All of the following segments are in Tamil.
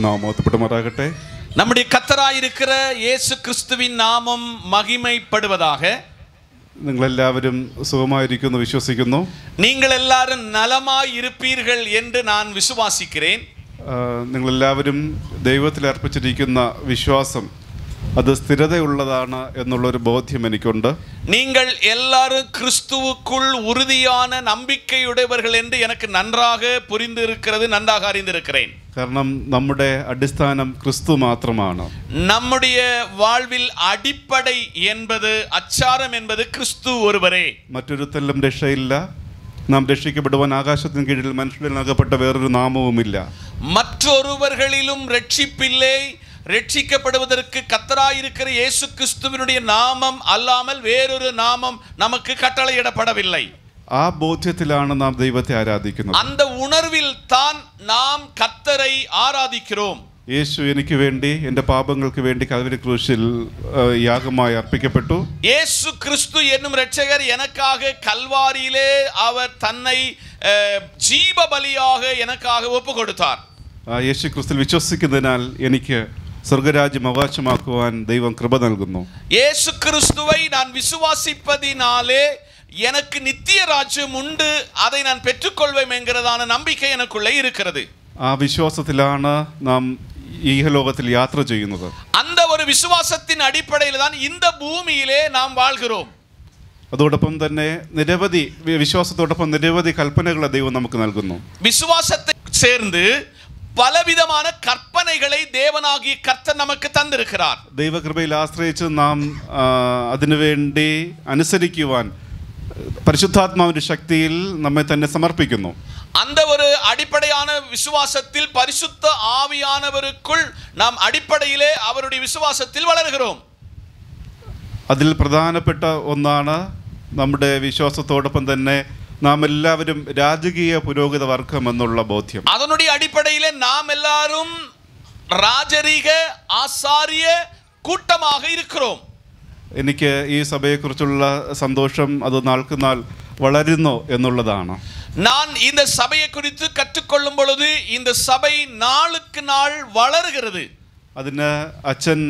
നാമോത്തപ്പെടുമാറാകട്ടെ. நம்முடைய கர்த்தராயிருக்கிற இயேசு கிறிஸ்துவின் நாமம் மகிமைப்படுவதாக. നിങ്ങളെല്ലാവരും സുഖമായിരിക്കുന്നു വിശ്വസിക്കുന്നു. நீங்கள் எல்லாரும் நலமாய் இருப்பீர்கள் என்று நான் விசுவாசிக்கிறேன். നിങ്ങളെല്ലാവരും ദൈവത്തിൽ അർപ്പിച്ചിരിക്കുന്ന വിശ്വാസം அது സ്ഥിരതയുള്ളതാണ് എന്നുള്ളൊരു ബോധ്യം എനിക്കുണ്ട്. நீங்கள் எல்லாரும் கிறிஸ்துவுக்குள் உறுதியான நம்பிக்கையுடையவர்கள் என்று எனக்கு நன்றாக புரிந்து இருக்கிறது, நன்றாக அறிந்திருக்கிறேன். കാരണം നമ്മുടെ അടിസ്ഥാനം ക്രിസ്തു മാത്രമാണ്. நம்முடைய வாழ்வில் அடிப்படை என்பது, அச்சாரம் என்பது கிறிஸ்து ஒருவரே. മറ്റൊരുത്തരിലും രക്ഷയില്ല. നാം രക്ഷിക്കപ്പെടുവാൻ ആകാശത്തിന് കീഴിൽ മനുഷ്യരിൽ നൽകപ്പെട്ട വേറൊരു നാമവുമില്ല. மற்றொருவர்களிலும் ரட்சிப்பில்லை. ரட்சிக்கப்படுவதற்கு கர்த்தராயிருக்கிற இயேசு கிறிஸ்துவினுடைய நாமம் அல்லாமல் வேறொரு நாமம் நமக்கு கட்டளையிடப்படவில்லை. ആ ബോധ്യത്തിലാണ് നാം ദൈവത്തെ ആരാധിക്കുന്നത്. அந்த உணர்வில் தான் நாம் கர்த்தரை ஆராதிக்கிறோம். യേശു എനിക്ക് വേണ്ടി എൻ്റെ പാപങ്ങൾക്ക് വേണ്ടി കൽവരി ക്രൂശിൽ യാഗമായി അർപ്പിക്കപ്പെട്ടു. இயேசு கிறிஸ்து என்னும் இரட்சகர் எனக்காக கல்வாரியிலே அவர் தன்னை ஜீவ பலியாக எனக்காக ஒப்பு கொடுத்தார். യേശു ക്രിസ്തുവിൽ വിശ്വസിക്കുന്നതിനാൽ എനിക്ക് സ്വർഗരാജ്യം അവകാശമാക്കുവാൻ ദൈവം കൃപ നൽകുന്നു. இயேசு கிறிஸ்துவை நான் விசுவாசிப்பதினாலே எனக்கு நித்திய ராஜ்யம் உண்டு, அதை நான் பெற்றுக்கொள்வேன் என்கிறதான நம்பிக்கை எனக்குள்ளே இருக்கிறது. ആ വിശ്വാസത്തിലാണ് നാം ഈഹലോകത്തിൽ യാത്ര ചെയ്യുന്നത്. அந்த ஒரு விசுவாசத்தின் அடிப்படையில் தான் இந்த பூமியிலே நாம் வாழ்கிறோம். അതോടൊപ്പം തന്നെ വിശ്വാസത്തോടൊപ്പം നിരവധി കൽപ്പനകളെ ദൈവം നമുക്ക് നൽകുന്നു. விசுவாசத்தை சேர்ந்து பலவிதமான கற்பனைகளை தேவனாகிய கர்த்தர் நமக்கு தந்திருக்கிறார். ദൈവകൃപയിൽ ആശ്രയിച്ച് നാം അതിനുവേണ്ടി അനുസരിക്കുവാൻ പരിശുദ്ധാത്മാവിന്റെ ശക്തിയിൽ നമ്മെ തന്നെ സമർപ്പിക്കുന്നു. அந்த ஒரு அடிப்படையான விசுவாசத்தில் பரிசுத்த ஆவியானவருக்குள் நாம் அடிப்படையிலே அவருடைய விசுவாசத்தில் வளர்கிறோம். അതിൽ പ്രധാനപ്പെട്ട ഒന്നാണ് നമ്മുടെ വിശ്വാസത്തോടൊപ്പം തന്നെ നാം എല്ലാവരും രാജകീയ പുരോഹിത വർഗം എന്നുള്ള ബോധ്യം. அதனுடைய அடிப்படையிலே நாம் எல்லாரும் ராஜரீக ஆசாரிய கூட்டமாக இருக்கிறோம். എനിക്ക് ഈ സഭയെക്കുറിച്ചുള്ള സന്തോഷം അത് നാൾക്ക് നാൾ വളരുന്നു എന്നുള്ളതാണ്. நான் இந்த சபையை குறித்து கற்றுக்கொள்ளும் பொழுது இந்த சபை நாளுக்கு நாள் வளருகிறது. അതിന് അച്ഛൻ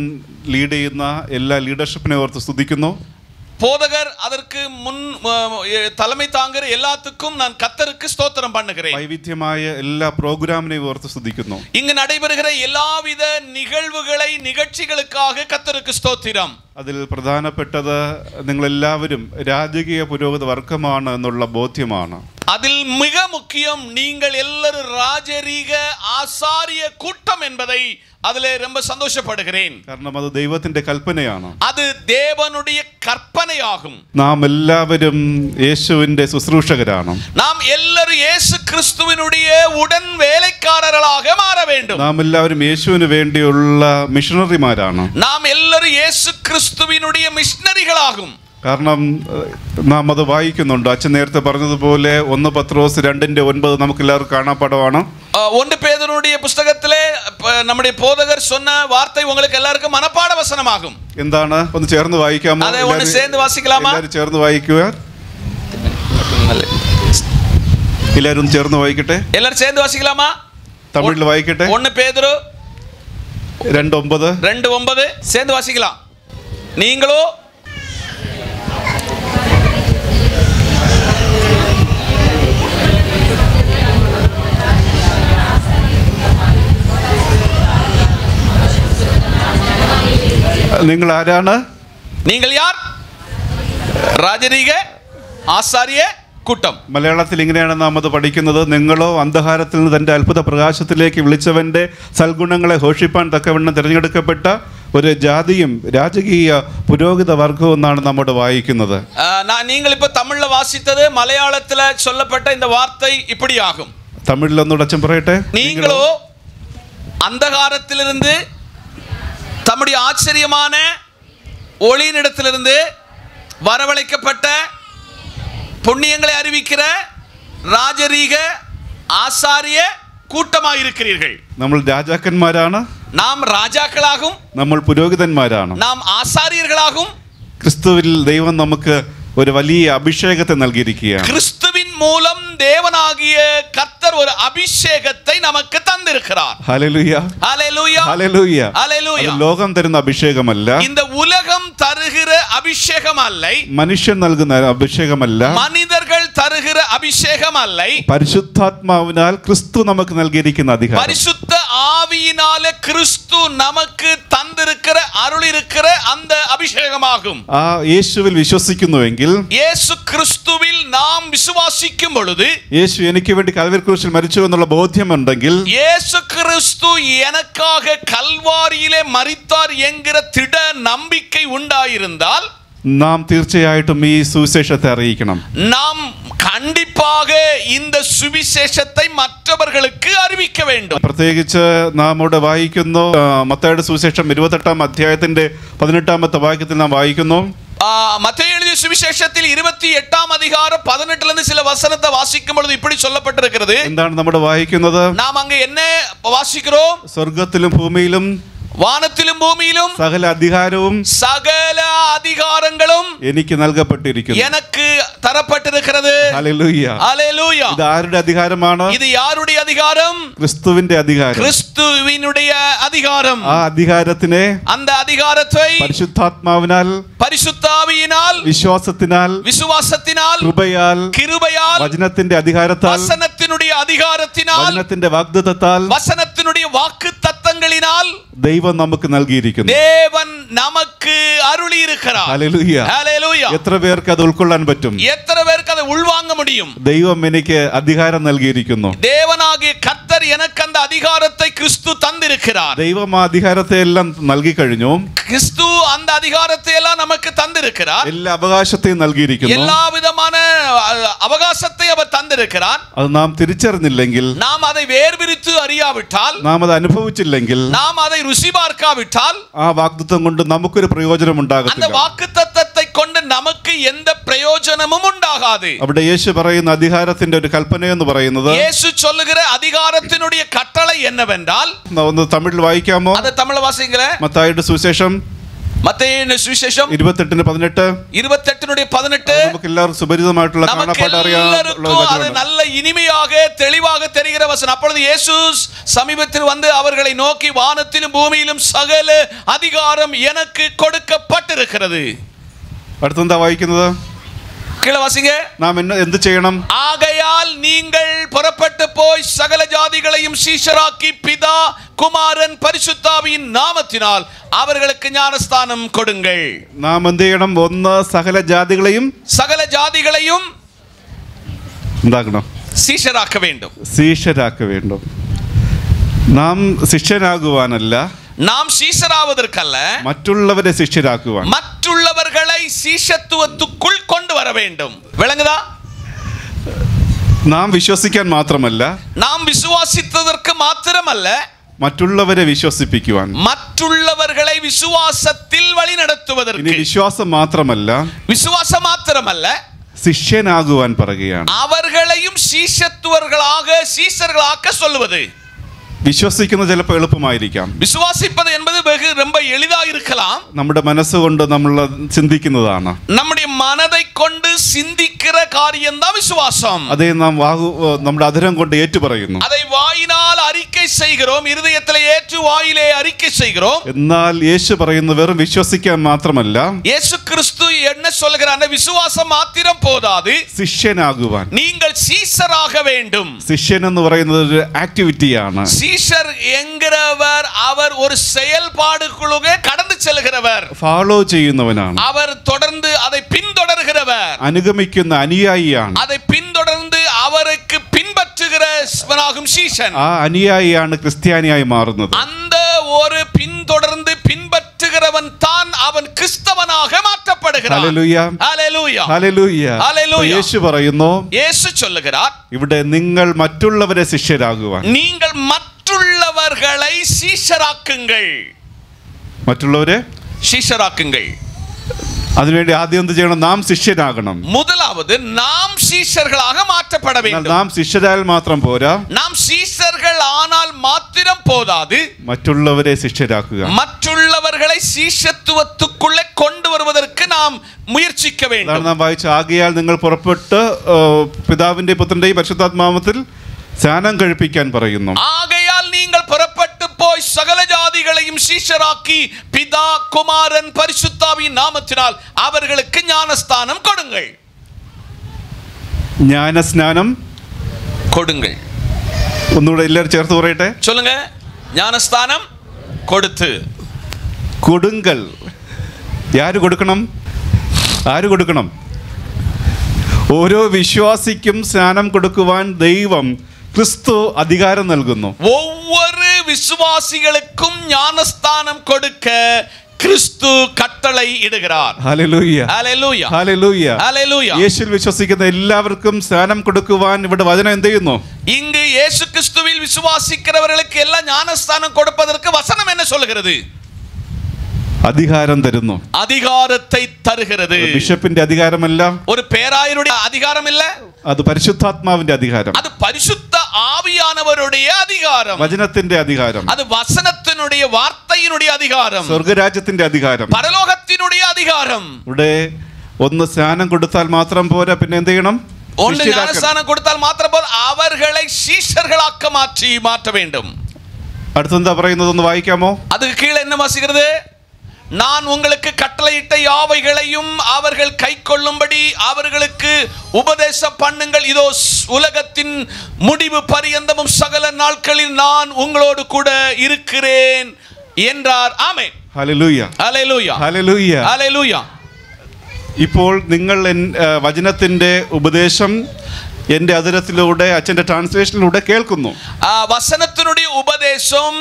ലീഡ് ചെയ്യുന്ന എല്ലാ ലീഡർഷിപ്പിനെ ഓർത്ത് സ്തുതിക്കുന്നു. போதகர் அதற்கு முன் தலைமை தாங்குற எல்லாத்துக்கும் நான் கர்த்தருக்கு ஸ்தோத்திரம் பண்ணுகிறேன். വൈവിധ്യമായ എല്ലാ പ്രോഗ്രാമിനെയും ഓർത്ത് സ്തുതിക്കുന്നു. இங்கு நடைபெறுகிற எல்லாவித நிகழ்ச்சிகளுக்காக கர்த்தருக்கு ஸ்தோத்திரம். അതിൽ പ്രധാനപ്പെട്ടത് നിങ്ങളെല്ലാവരും രാജകീയ പുരോഹിത വർഗമാണ് എന്നുള്ള ബോധ്യമാണ്. அதில் மிக முக்கியம் நீங்கள் எல்லாரும் ராஜரீக ஆசாரிய கூட்டம் என்பதை அதிலே ரொம்ப சந்தோஷப்படுகிறேன். കാരണം അത് ദൈവത്തിന്റെ കൽപ്പനയാണ്. அது தேவனுடைய கற்பனையாகும். നാം എല്ലാവരും യേശുവിന്റെ ശുശ്രൂഷകരാണ്. நாம் எல்லாரும் இயேசு கிறிஸ்துவினுடைய உடன் வேலைக்காரர்களாக மாற வேண்டும். നാം എല്ലാവരും യേശുവിന് വേണ്ടിയുള്ള മിഷണറിമാരാണ്. நாம் எல்லாரும் இயேசு கிறிஸ்துவினுடைய மிஷனரிகளாகும். കാരണം നാം അത് വായിക്കുന്നുണ്ട്. അച്ഛൻ നേരത്തെ പറഞ്ഞതുപോലെ 1 പത്രോസ് 2:9 നമുക്ക് എല്ലാവർക്കും കാണാപ്പാടമാണ്. 1 பேதுருடைய പുസ്തകത്തിലെ നമ്മുടെ போதகர் சொன்ன வார்த்தை உங்களுக்கு எல்லாருக்கும் மனப்பாட வசனமாகும். എന്താണ്? ഒന്ന് ചേർന്ന് വായിക്കാമോ? அதை ஒன்னு சேர்ந்து வாசிக்கலாமா? എല്ലാവരും ചേർന്ന് വായിക്കുക. എല്ലാവരും ചേർന്ന് വായിക്കട്ടെ. எல்லாரும் சேர்ந்து வாசிக்கலாமா? തമിഴിൽ വായിക്കട്ടെ. 1 பேதுரு 2:9 சேர்ந்து வாசிக்கலாம். நீங்களோ നിങ്ങൾ ആരാണ്? நீங்கள் யார்? ராஜரீக ஆசாரிய கூட்டம். മലയാളത്തിൽ ഇങ്ങനെയാണ് നാം അത് പഠിക്കുന്നത്. നിങ്ങളോ അന്ധകാരത്തിൽ നിന്ന് തൻ്റെ അത്ഭുത പ്രകാശത്തിലേക്ക് വിളിച്ചവൻ്റെ സൽഗുണങ്ങളെ ഘോഷിപ്പാൻ തക്കവണ്ണം തിരഞ്ഞെടുക്കപ്പെട്ട ഒരു ജാതിയും രാജകീയ പുരോഹിത വർഗവും എന്നാണ് നമ്മോട് വായിക്കുന്നത്. நீங்கள் இப்போ தமிழ்ல வாசித்தது மலையாளத்துல சொல்லப்பட்ட இந்த வார்த்தை இப்படி ஆகும். തമിഴിൽ ഒന്നുകൂടെ അച്ഛൻ പറയട്ടെ. நீங்களோ அந்தகாரத்திலிருந்து தம்முடைய ஆச்சரியமான ஒளியினிடத்திலிருந்து வரவழைக்கப்பட்ட புண்ணியங்களை அறிவிக்கிற ராஜரீக ஆசாரிய கூட்டமாக இருக்கிறீர்கள். നമ്മൾ രാജാക്കന്മാരാണ്. நாம் ராஜாக்களாகும். നമ്മൾ പുരോഹിതന്മാരാണ്. நாம் ஆசாரியர்களாகும். ക്രിസ്തുവിൽ ദൈവം നമുക്ക് ഒരു വലിയ അഭിഷേകത്തെ നൽകിയിരിക്കുകയാണ്. கிறிஸ்துவின் மூலம் தேவனாகிய கர்த்தர் ஒரு அபிஷேகத்தை நமக்கு தந்திருக்கிறார். ഹല്ലേലൂയ ஹல்லேலூயா ഹല്ലേലൂയ ஹல்லேலூயா. ലോകം തരുന്ന അഭിഷേകമല്ല, இந்த உலகம் தருகிற அபிஷேகம் அல்ல, മനുഷ്യൻ നൽകുന്ന അഭിഷേകമല്ല, மனிதர்கள் தருகிற அபிஷேகம் அல்ல, പരിശുദ്ധാത്മാവിനാൽ ക്രിസ്തു നമുക്ക് നൽകിയിരിക്കുന്ന അധികാരം, பரிசுத்த ஆவியினாலே கிறிஸ்து நமக்கு தந்திருக்கிற அருளிருக்கிற அந்த அபிஷேகமாகும். ആ യേശുവിൽ വിശ്വസിക്കുന്നുവെങ്കിൽ, இயேசு கிறிஸ்துவில் நாம் விசுவாசிக்கும் பொழுது, യേശു എനിക്ക് വേണ്ടി കൽവരി ക്രൂശിൽ മരിച്ചു എന്നുള്ള ബോധ്യമുണ്ടെങ്കിൽ, இயேசு கிறிஸ்து எனக்காக கல்வாரியிலே மரித்தார் என்கிற திட நம்பிக்கை உண்டாயிருந்தால், നാം തീർച്ചയായിട്ടും ഈ സുവിശേഷത്തെ അറിയിക്കണം. நாம் கண்டிப்பாக இந்த சுவிசேஷத்தை மற்றவர்களுக்கு அறிவிக்க வேண்டும். പ്രത്യേകിച്ച് നാം ഇവിടെ വായിക്കുന്നു, മത്തായിയുടെ സുവിശേഷം 28-ാം അധ്യായത്തിന്റെ 18-ാമത്തെ വാക്യത്തിൽ നാം വായിക്കുന്നു, மத்தேயு எழுதிய சுவிசேஷத்தில் 28-ஆம் அதிகாரம் 18ல இருந்து சில வசனத்தை வாசிக்கும் பொழுது இப்படி சொல்லப்பட்டிருக்கிறது. എന്താണ് നമ്മൾ വായിക്കുന്നത്? நாம் அங்க என்ன வாசிக்கிறோம்? സ്വർഗത്തിലും ഭൂമിയിലും வானத்திலும் பூமியிலும் സകല അധികാരവും சகல அதிகாரங்களும் എനിക്ക് നൽകപ്പെട്ടിരിക്കുന്നു. எனக்கு தரப்பட்டிருக்கிறது. ഹല്ലേലൂയ. ஹல்லேலூயா. ഇത് ആരുടെ അധികാരമാണ്? இது யாருடைய அதிகாரம்? ക്രിസ്തുവിന്റെ അധികാരം. கிறிஸ்துவினுடைய அதிகாரம். ആ അധികാരത്തിനെ அந்த அதிகாரத்தை പരിശുദ്ധാത്മാവിനാൽ, பரிசுத்த ஆவியினால், വിശ്വാസത്തിനാൽ, விசுவாசத்தினால், കൃപയാൽ, கிருபையால், വചനത്തിന്റെ അധികാരത്താൽ, வசனத்தினுடைய அதிகாரத்தினால், വചനത്തിന്റെ വാഗ്ദത്തത്താൽ, வசனத்தினுடைய வாக்கு தத்தங்களினால் ദൈവം നമുക്ക് നൽകിയിരിക്കുന്നു. தேவன் நமக்கு அருளி இருக்கிறார். ഹല്ലേലൂയ. ஹல்லேலூயா. എത്ര പേർക്ക് അത് ഉൾക്കൊള്ളാൻ പറ്റും? எத்தனை பேருக்கு அதை உள்வாங்க முடியும்? ദൈവം എനിക്ക് അധികാരം നൽകിയിരിക്കുന്നു. தேவனாகிய கர்த்தர் எனக்கு அந்த அதிகாரத்தை கிறிஸ்து தந்திருக்கிறார். ദൈവം ആ അധികാരത്തെ എല്ലാം നൽകി കഴിഞ്ഞു. கிறிஸ்து அந்த அதிகாரத்தை எல்லாம் நமக்கு தந்திருக்கிறார். എല്ലാ അവകാശത്തെയും നൽകിയിരിക്കുന്നു. எல்லா விதமான அவகாசத்தை அவர் தந்திருக்கிறார். അത് നാം തിരിച്ചറിഞ്ഞില്ലെങ്കിൽ, நாம் அதை வேர்பிரித்து அறியாவிட்டால், നാം അത് അനുഭവിച്ചില്ലെങ്കിൽ, நாம் அதை ருசி பார்க்காவிட்டால், ആ വാഗ്ദത്തം കൊണ്ട് നമുക്കൊരു പ്രയോജനം அந்த ഉണ്ടാകത്തില്ല. வாக்குத்தத்தத்தை கொண்டு நமக்கு எந்த பிரயோஜனமும் உண்டாகாது. അവിടെ യേശു പറയുന്ന അധികാരത്തിന്റെ ഒരു കൽപ്പന എന്ന് പറയുന്നത്, இயேசு சொல்லுகிற அதிகாரத்தினுடைய கட்டளை என்னவென்றால், ഒന്ന് തമിഴിൽ വായിക്കാമോ? அதை தமிழ்ல வாசிங்களே. മത്തായിയുടെ സുവിശേഷം மத்தேயு சுவிசேஷம் 28:18. 28:18. നമുക്ക് എല്ലാവർക്കും സുപരിചിതമായിട്ടുള്ള കാണാപ്പാട്ട് எல்லாருக்கும் அது நல்ல இனிமையாக தெளிவாக தெரிகிற வசனம். அப்பொழுது இயேசு சமீபத்தில் வந்து அவர்களை நோக்கி, வானத்திலும் பூமியிலும் சகல அதிகாரம் எனக்கு கொடுக்கப்பட்டிருக்கிறது. അടുത്തെന്താ വായിക്കുന്നത്? கீழே வாசிங்க. നാം എന്ത് ചെയ്യണം? ஆகையால் நீங்கள் புறப்பட்டு போய் சகல ஜாதிகளையும் சீஷராக்கி பிதா குமாரன் பரிசுத்தாவியின் நாமத்தினால் அவர்களுக்கு ஞானஸ்தானம் கொடுங்கள். നാം എന്ത് ചെയ്യണം? ഒന്ന്, സകല ജാതികളെയും എന്താക്കണം? சீஷராக்க வேண்டும். ശിഷ്യരാക്ക வேண்டும். നാം ശിഷ്യരാകുവാനല്ല, நாம் சீஷராவதற்கல்ல, മറ്റുള്ളവരെ ശിഷ്യരാക്കുവാൻ, மற்றவர்களை சீஷத்துவத்துக்குள் கொண்டு வர வேண்டும். விளங்குதா? നാം വിശ്വസിക്കാൻ മാത്രമല്ല, நாம் விசுவாசித்ததற்கு மாத்திரமல்ல, മറ്റുള്ളവരെ വിശ്വസിപ്പിക്കുവാൻ. மற்றவர்களை விசுவாசத்தில் வழி ഇനി நடத்துவதற்கு, വിശ്വാസം മാത്രമല്ല, விசுவாசம் மாத்திரமல்ல, ശിഷ്യനാകുവാൻ പറയുകയാണ്. அவர்களையும் சீஷர்களாக சொல்லுவது. വിശ്വസിക്കുന്നത് ചിലപ്പോൾ എളുപ്പമായിരിക്കാം. விசுவாசிப்பது என்பது ரொம்ப எளிதாக இருக்கலாம். നമ്മുടെ മനസ്സുകൊണ്ട് നമ്മൾ ചിന്തിക്കുന്നതാണ്. நம்முடைய மனதை கொண்டு சிந்திக்கிற காரியம் தான் விசுவாசம். അതേ നാം നമ്മുടെ അധരം കൊണ്ട് ഏറ്റുപറയുന്നു. அதை வாயினால் அறிக்கை செய்கிறோம், இருதயத்திலே ஏற்று வாயிலே அறிக்கை செய்கிறோம். എന്നാൽ യേശു പറയുന്നത് വെറും വിശ്വസിക്കാൻ മാത്രമല്ല, இயேசு கிறிஸ்து என்ன சொல்கிறார்? விசுவாசம் மாத்திரம் போதாது, ശിഷ്യനാകുവാൻ. நீங்கள் சீஷராக வேண்டும். ശിഷ്യൻ എന്ന് പറയുന്നത് ഒരു ആക്ടിവിറ്റിയാണ്. சீஷர் என்கிறவர் அவர் ஒரு செயல்பாடுக்குள்ளே கடந்து செல்கிறவர், ഫോളോ ചെയ്യുന്നവനാണ്. அவர் தொடர்ந்து அதை பின்தொடர்கிறவர், അനുഗമിക്കുന്ന അനുയായിയാണ്. அதை பின்தொடர்ந்து அவருக்கு பின்பற்றுகிறவனாகும் சீஷன். ആ അനുയായിയാണ് ക്രിസ്ത്യാനിയായി മാറുന്നത്. அந்த ஒரு பின்தொடர்ந்து பின்பற்றுகிறவன் தான் அவன் கிறிஸ்தவனாக மாற்றப்படுகிறான். ഹല്ലേലൂയ. ஹல்லேலூயா. ഹല്ലേലൂയ. ഹല്ലേലൂയ. യേശു പറയുന്നു, இயேசு சொல்லுகிறார், ഇവിടെ നിങ്ങൾ മറ്റുള്ളവരെ ശിഷ്യരാകുവാൻ. நீங்கள் மற்றுள்ளவர்களை சீஷராக்குங்கள். മറ്റുള്ളവരെ சீஷராக்குங்கள். അതിനുവേണ്ടി ആദ്യം എന്ത് ചെയ്യണം? നാം ശിഷ്യരാകണം. முதலாவது நாம் சீஷர்களாக மாற்றப்பட வேண்டும். നാം ശിഷ്യരായാൽ മാത്രം പോരാ, நாம் சீஷர்கள் ஆனால் மாத்திரம் மாத்திரம் போதாது, മറ്റുള്ളവരെ ശിഷ്യരാക്കുക. മറ്റുള്ളവர்களை ശിഷ്യത്വத்துக்குள்ளே കൊണ്ടുവരുவதற்கு நாம் മുயற்சிக்க வேண்டும். നാം വായിച്ച ആകയാൽ നിങ്ങൾ പുറപ്പെട്ട് പിതാവിന്റെ പുത്രന്റെയും പരിശുദ്ധാത്മാവത്തിൽ സ്നാനം കഴിപ്പിക്കാൻ പറയുന്നു. ആകയാൽ നിങ്ങൾ പുറപ്പെട്ടു പോയി സകല ജാതികളെയും ശിഷ്യരാക്കി പിതാ കുമാരൻ പരിശുദ്ധാവിൻ നാമത്തിനാൽ അവർക്ക് ജ്ഞാനസ്നാനം കൊടുங்கள். ജ്ഞാനസ്നാനം കൊടുங்கள். ഒന്നുകൂടെ എല്ലാവരും ചേർത്ത് പറയട്ടെ. சொல்லுங்க. ജ്ഞാനസ്നാനം കൊടുത്ത്. കൊടുങ്കൽ. ആര് കൊടുക്കണം? ആര് കൊടുക്കണം? ഓരോ വിശ്വാസിക്കും സ്നാനം കൊടുക്കുവാൻ ദൈവം ക്രിസ്തു അധികാരം നൽകുന്നു. ஒவ்வொரு விசுவாசிகளுக்கும் ஞானஸ்தானம் கொடுக்க கிறிஸ்து கட்டளை இடுகிறார். ഹല്ലേലൂയ. ഹല്ലേലൂയ. ഹല്ലേലൂയ. ഹല്ലേലൂയ. യേശുവിൽ വിശ്വസിക്കുന്ന എല്ലാവർക്കും സ്നാനം കൊടുക്കുവാൻ ഇവിടെ വചനം എന്ത് ചെയ്യുന്നു? இங்கு இயேசு கிறிஸ்துவில் விசுவாசிக்கிறவர்களுக்கு எல்லாம் ஞானஸ்தானம் கொடுப்பதற்கு வசனம் என்ன சொல்கிறது? അധികാരം തരുന്നു. அதிகாரத்தை தருகிறது. ബിഷപ്പിന്റെ അധികാരമല്ല, ஒரு பேராயருடைய அதிகாரம் இல்ல, അത് പരിശുദ്ധാത്മാവിന്റെ അധികാരം, அது பரிசுத்த ஆவியானவருடைய அதிகாரம், വചനത്തിന്റെ അധികാരം, அது வசனத்தினுடைய வார்த்தையினுடைய அதிகாரம், സ്വർഗരാജ്യത്തിന്റെ അധികാരം, பரலோகத்தினுடைய அதிகாரம். ഇവിടെ ഒന്ന് സ്നാനം കൊടുത്താൽ മാത്രം പോരാ, പിന്നെ എന്ത് ചെയ്യണം? ஒன்று ஞானஸ்நானம் கொடுத்தால் மாத்திரம் போதும், அவர்களை சீஷர்களாக்க மாற்ற வேண்டும். അടുത്തെന്താ പറയുന്നത്? ഒന്ന് വായിക്കാമോ? அதுக்கு கீழே என்ன வாசிக்கிறது? நான் உங்களுக்கு கட்டளையிட்ட யாவைகளையும் அவர்கள் கைக்கொள்ளும்படி அவர்களுக்கு உபதேசம் பண்ணுங்கள், இதோ உலகத்தின் முடிவு பரியந்தமும் சகல நாட்களில் நான் உங்களோடு கூட இருக்கிறேன் என்றார். ആമേൻ. ഹല്ലേലൂയ. ഹല്ലേലൂയ. ഹല്ലേലൂയ. ഹല്ലേലൂയ. ഇപ്പോൾ നിങ്ങൾ വചനത്തിന്റെ ഉപദേശം എൻ്റെ അതിരത്തിലൂടെ അച്ഛൻ്റെ ട്രാൻസ്ലേഷനിലൂടെ കേൾക്കുന്നു. வசனத்தினுடைய உபதேசம்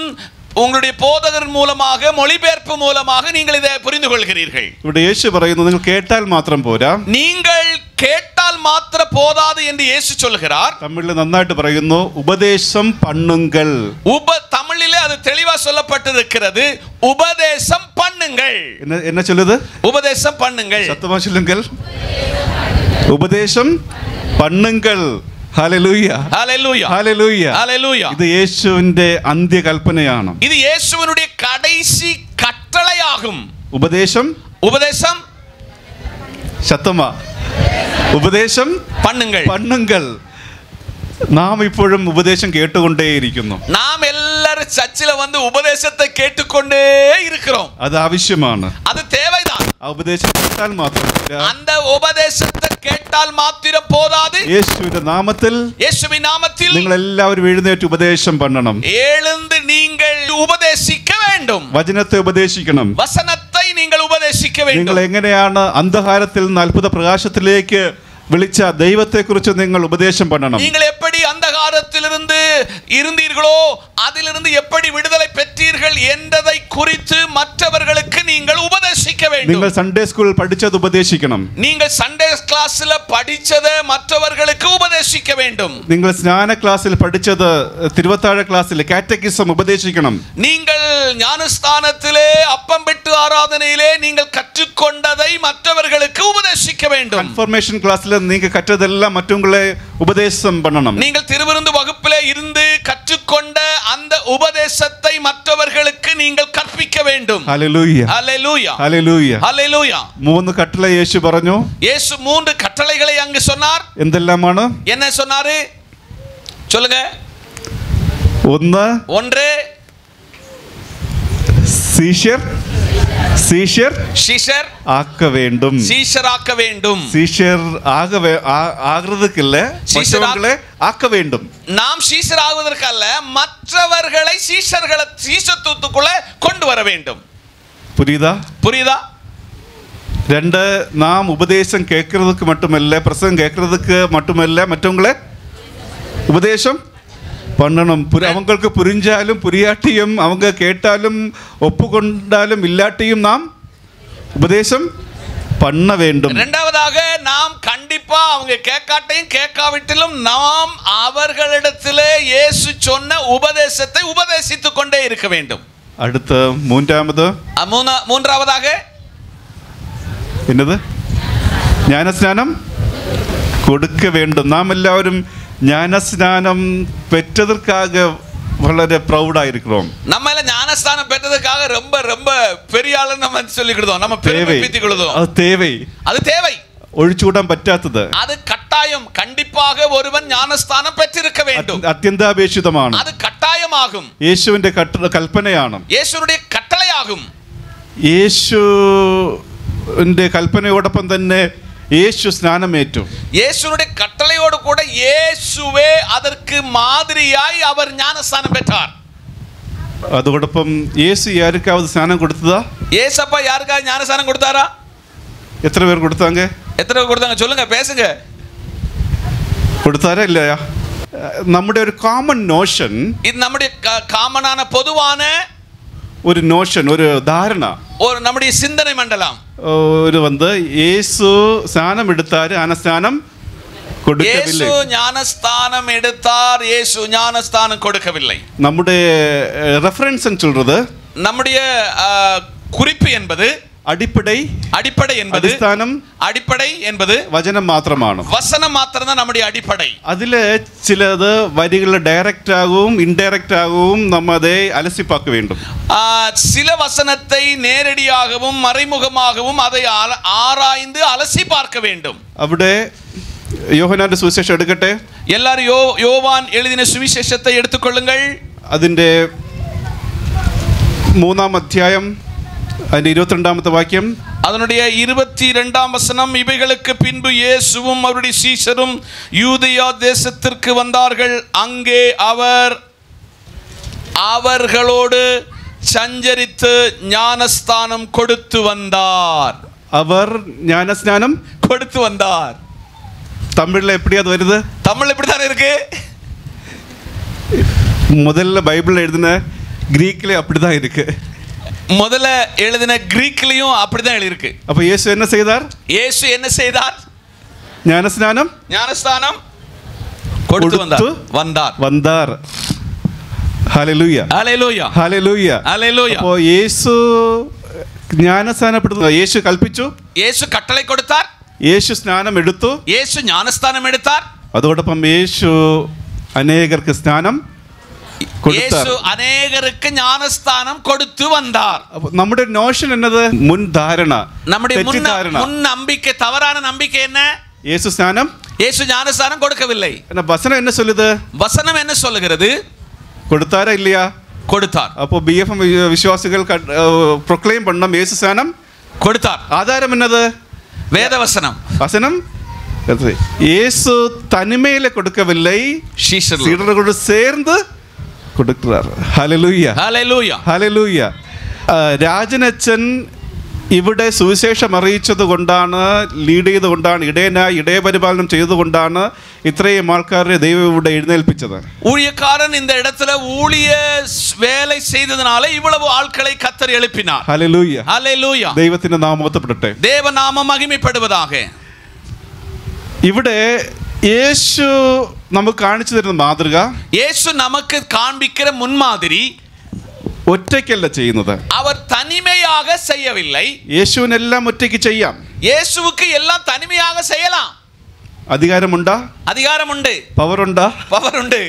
உங்களுடைய போதகர் மூலமாக, மொழிபெயர்ப்பு மூலமாக நீங்கள் இதை புரிந்து கொள்கிறீர்கள். ഇവിടെ യേശു പറയുന്നു, നിങ്ങൾ കേട്ടാൽ മാത്രം പോരാ, நீங்கள் கேட்டால் மாத்திரம் போதாது என்று இயேசு சொல்கிறார். തമിഴിൽ നന്നായിട്ട് പറയുന്നു, ഉപദേശം പണ്ണുങ്കൽ. தமிழிலே அது தெளிவா சொல்லப்பட்டிருக்கிறது, உபதேசம் பண்ணுங்கள். என்ன சொல்லுது? உபதேசம் பண்ணுங்கள். சத்தமா சொல்லுங்கள். ഉപദേശം പണ്ണുങ്കൽ. ഹല്ലേലൂയ. ഹല്ലേലൂയ. ഹല്ലേലൂയ. ഹല്ലേലൂയ. ഇത് യേശുവിന്റെ അന്ത്യകൽപ്പനയാണ്. இது இயேசுவினுடைய கடைசி கட்டளையாகும். ഉപദേശം. ഉപദേശം. ശത്തമാ. ഉപദേശം பண்ணுங்கள். പണ്ണുങ്കൽ. നാം ഇപ്പോഴും ഉപദേശം കേട്ടുകൊണ്ടേയിരിക്കുന്നു. നാം എല്ലാവരും ചർച്ചിൽ വന്ന് ഉപദേശത്തെ കേട്ടുകൊണ്ടേ இருக்கிறோம். അത് ആവശ്യമാണ്. അത് தேவைதான். ആ ഉപദേശം കേട്ടാൽ മാത്രം പോരാ, அந்த உபதேசத்தை கேட்டால் மாத்திரம் போதாது, യേശുവിന്റെ നാമത്തിൽ, இயேசுவின் நாமத்தில் നിങ്ങൾ എല്ലാവരും എഴുന്നേറ്റ് ഉപദേശം பண்ணണം. எழுந்து நீங்கள் உபதேசிக்க வேண்டும். വചനത്തെ ഉപദേശിക്കണം. வசனத்தை நீங்கள் உபதேசிக்க வேண்டும். നിങ്ങൾ എങ്ങനെയാണ് അന്ധകാരത്തിൽ നിന്ന് അത്ഭുത പ്രകാശത്തിലേക്ക് വിളിച്ച ദൈവത്തെക്കുറിച്ച് നിങ്ങൾ ഉപദേശം பண்ணണം. நீங்கள் எப்படி அந்தகாரத்திலிருந்து இருந்தீர்களோ அதிலிருந்து எப்படி விடுதலை பெற்றீர்கள் என்பதை குறித்து மற்றவர்களுக்கு நீங்கள் உபதேசிக்க வேண்டும். നിങ്ങൾ സൺഡേ സ്കൂളിൽ പഠിച്ചത് ഉപദേശിക്കണം. நீங்கள் சண்டே கிளாஸ்ல படிச்சதை மற்றவர்களுக்கு உபதேசிக்க வேண்டும். നിങ്ങൾ സ്നാന ക്ലാസ്സിൽ പഠിച്ചത് തിരുവത്താഴ ക്ലാസ്സിൽ കാറ്റക്കിസം ഉപദേശിക്കണം. நீங்கள் ஞானஸ்தானத்திலே அப்பம் பெட்டு ஆராதனையிலே நீங்கள் கற்றுக்கொண்டதை மற்றவர்களுக்கு உபதேசிக்க வேண்டும். கன்ஃபர்மேஷன் கிளாஸ்ல நீங்க கற்றதெல்லாம் மற்றவங்களே உபதேசம் பண்ணணும். நீங்கள் திருவிருந்து வகுப்பிலே இருந்து கற்றுக்கொண்ட அந்த உபதேசத்தை மற்றவர்களுக்கு நீங்கள் கற்பிக்க வேண்டும். ஹல்லேலூயா. ஹல்லேலூயா. ஹல்லேலூயா. ஹல்லேலூயா. മൂന്ന് കട്ടള യേശു പറഞ്ഞു. യേശു 3 கட்டளைகளை அங்கு சொன்னார். എന്തെല്ലാമാണ്? என்ன சொன்னாரு? சொல்லுங்க. ഒന്ന് சீஷர் ஆக்க வேண்டும். சீஷராக்க வேண்டும். சீஷர் ஆகிறதுக்கு இல்ல, மற்றவர்களை ஆக்க வேண்டும். நாம் சீஷர் ஆகுவதற்கு அல்ல, மற்றவர்களை சீஷத்துவத்துக்குள்ள கொண்டு வர வேண்டும். புரியுதா? ரெண்டு, நாம் உபதேசம் கேட்கறதுக்கு மட்டுமல்ல, பிரசங்கம் கேட்கறதுக்கு மட்டுமல்ல, மற்றவங்களை உபதேசம் பண்ணணும். அவங்களுக்கு புரிஞ்சாலும் புரியாட்டியும், அவங்க கேட்டாலும் ஒப்புக்கொண்டாலும் இல்லாட்டியும் நாம் உபதேசம் பண்ண வேண்டும். இரண்டாவதாக நாம் கண்டிப்பா அவங்க கேட்காட்டையும் கேட்காவிட்டிலும் நாம் அவர்களிடத்திலே இயேசு சொன்ன உபதேசத்தை உபதேசித்துக் கொண்டே இருக்க வேண்டும். அடுத்த மூன்றாவதாக என்னது? ஞானஸ்நானம் கொடுக்க வேண்டும். நாம் எல்லாரும் ஞானஸ்நானம் பெற்றதற்காக വളരെ പ്രൗഡായിരിக்கிறோம். நம்ம எல்லாம் ஞானஸ்தானம் பெற்றதுக்காக ரொம்ப ரொம்ப பெரிய ஆளுன்னு நம்ம சொல்லிக்கிடுதோம். நம்ம பெருமைப்படுத்திக் கொள்ளுதோம். அது தேவை. அது தேவை. ഒഴിച്ചുകൂടാൻ പറ്റാത്തത്. அது கட்டாயம். கண்டிப்பாக ஒருவன் ஞானஸ்தானம் பெற்றிருக்க வேண்டும். അത്യന്താപേക്ഷിതമാണ്. அது கட்டாயமாகும். യേശുവിന്റെ കൽപ്പനയാണ്. യേശുവിന്റെ കട്ടളയാകും. യേശുവിന്റെ കൽപ്പനയോടൊപ്പം തന്നെ യേശു സ്നാനമേറ്റു. യേശുവിന്റെ കട്ടളയോട് കൂടെ യേശുവേ அதற்கு மாதிரியாய் அவர் ஞானஸ்தானம் பெற்றார். അതോടൊപ്പം യേശു யாருக்காவது സ്നാനം കൊടുത്തதா? യേശപ്പா யாருக்காவது ஞானஸ்தானம் கொடுத்தாரா? എത്ര പേർ കൊടുത്താங்க? எத்தனை பேர் கொடுத்தாங்க? சொல்லுங்க, பேசுங்க. കൊടുത്താരാ ഇല്ലയാ? നമ്മുടെ ഒരു കോമൺ നോഷൻ, இது நம்முடைய காமனான பொதுவான ഒരു നോഷൻ, ഒരു ധാരണ, ஒரு நம்முடைய சிந்தனை மண்டலம். ഒരു വന്ന് യേശു സ്നാനം എടുത്താര് ജ്ഞാനസ്നാനം കൊടുക്കവിல்லை. യേശു ஞானஸ்தானம் எடுத்தார், യേശു ஞானஸ்தானம் கொடுக்கவில்லை. നമ്മുടെ ரெஃபரன்ஸ் சொல்றது, நம்முடைய குறிப்பு என்பது അടിപ്പടை என்பது அடிப்படை என்பது വചനം മാത്രമാണ്. வசனம் மாத்திரம் தான் நம்முடைய அடிப்படை. അതില് ചിലത് വരികൾ ഡയറക്റ്റ് ആകും ഇൻഡയറക്റ്റ് ആകും, നമ്മ அதை അലസിപ്പാക്ക வேண்டும். சில வசனத்தை நேரடியாகவும் மறைமுகமாகவும் அதை ஆராய்ந்து அலசி பார்க்க வேண்டும். അവിടെ യോഹന്നാന്റെ സുവിശേഷം എടുക്കട്ടെ. எல்லாரும் யோவான் எழுதின சுவிசேஷத்தை எடுத்துக்கொள்ளுங்கள். അതിന്റെ 3-ാം അധ്യായം അതിന്റെ 22-ാമത്തെ വാക്യം. அதனுடைய 22-ஆம் வசனம். இவைகளுக்கு பின்பு இயேசுவும் அவருடைய சீஷரும் யூதேயா தேசத்திற்கு வந்தார்கள். அங்கே அவர் அவர்களோடு சஞ்சரித்து ஞானஸ்தானம் கொடுத்து வந்தார். അവർ ജ്ഞാനസ്നാനം கொடுத்து வந்தார். தமிழ்ல எப்படி அது வருது? தமிழ் எப்படி தான் இருக்கு? முதல்ல பைபிள் எழுதின கிரீக்ல அப்படிதான் இருக்கு. முதல்ல எழுதின கிரீக்லயும் அப்படிதான் எழுதிருக்கு. அப்ப இயேசு என்ன செய்தார்? இயேசு என்ன செய்தார்? ஞானஸ்நானம் கொடுத்து வந்தார். Hallelujah, hallelujah, hallelujah, hallelujah. അപ്പോൾ യേശു ജ്ഞാനസ്നാനപ്പെടുന്നു. യേശു കൽപ്പിച്ചു, യേശു കട്ടളை കൊടുത്താർ, യേശു സ്നാനം എടുത്തു, യേശു ஞானஸ்தானம் എടുത്താർ. അതോടൊപ്പം യേശു അനേകർക്ക് സ്നാനം യേശു അനേകർക്ക് ஞானஸ்தானம் கொடுத்து வந்தார். നമ്മുടെ നോഷൻ എന്നത് മുൻധാരണ, നമ്മുടെ മുൻ நம்பிக்கை, தவறான நம்பிக்கை என்ன? യേശു സ്നാനം, യേശു ஞானஸ்தானம் கொடுக்கவில்லை. வசனம் என்ன சொல்லுது? வசனம் என்ன சொல்லுகிறது? கொடுத்தாரா இல்லையா? கொடுத்தார். அப்போ பிஎஃப்எம் விசுவாசிகள் ப்ரொக்ளைம் பண்ணோம் യേശു സ്നാനം கொடுத்தார். ആധാരം എന്നത് வேதவசனம். வசனம். യേശു തനിമയിലെ കൊടുക്കவில்லை, சீடர்களோடு சேர்ந்து കൊടുக்கிறார். Hallelujah, hallelujah, hallelujah. രാജനച്ചൻ ഇവിടെ സുവിശേഷം അറിയിച്ചത് കൊണ്ടാണ്, ലീഡ് ചെയ്തുകൊണ്ടാണ്, ഇടയപരിപാലനം ചെയ്തുകൊണ്ടാണ് ഇത്രയും ആൾക്കാരെ ദൈവം ഇവിടെ എഴുന്നേൽപ്പിച്ചത്. ஊழியக்காரன் இந்த இடத்துல ஊழிய வேலை செய்ததனால இவ்வளவு ஆட்களை கர்த்தர் எழுப்பினார். Hallelujah, hallelujah. ദൈവത്തിന്റെ നാമം മഹത്വപ്പെടട്ടെ. தேவநாமம் மகிமைப்படுவதாக. ഇവിടെ യേശു നമുക്ക് കാണിച്ചു തരുന്ന മാതൃക, യേശു നമുക്ക് കാണിക്കുന്ന മുൻമാതിരി ഒറ്റയ്ക്കല്ല ചെയ്യുന്നത്. അവർ തനിമയാക ചെയ്യவில்லை. യേശുവിനെല്ലാം ഒറ്റയ്ക്ക് ചെയ്യാം. യേശുவுக்கு എല്ലാം തനിമയാക ചെയ്യலாம். അധികാരമുണ്ടാ? അധികാരമുണ്ട്. പവറുണ്ടാ? പവറുണ്ട്.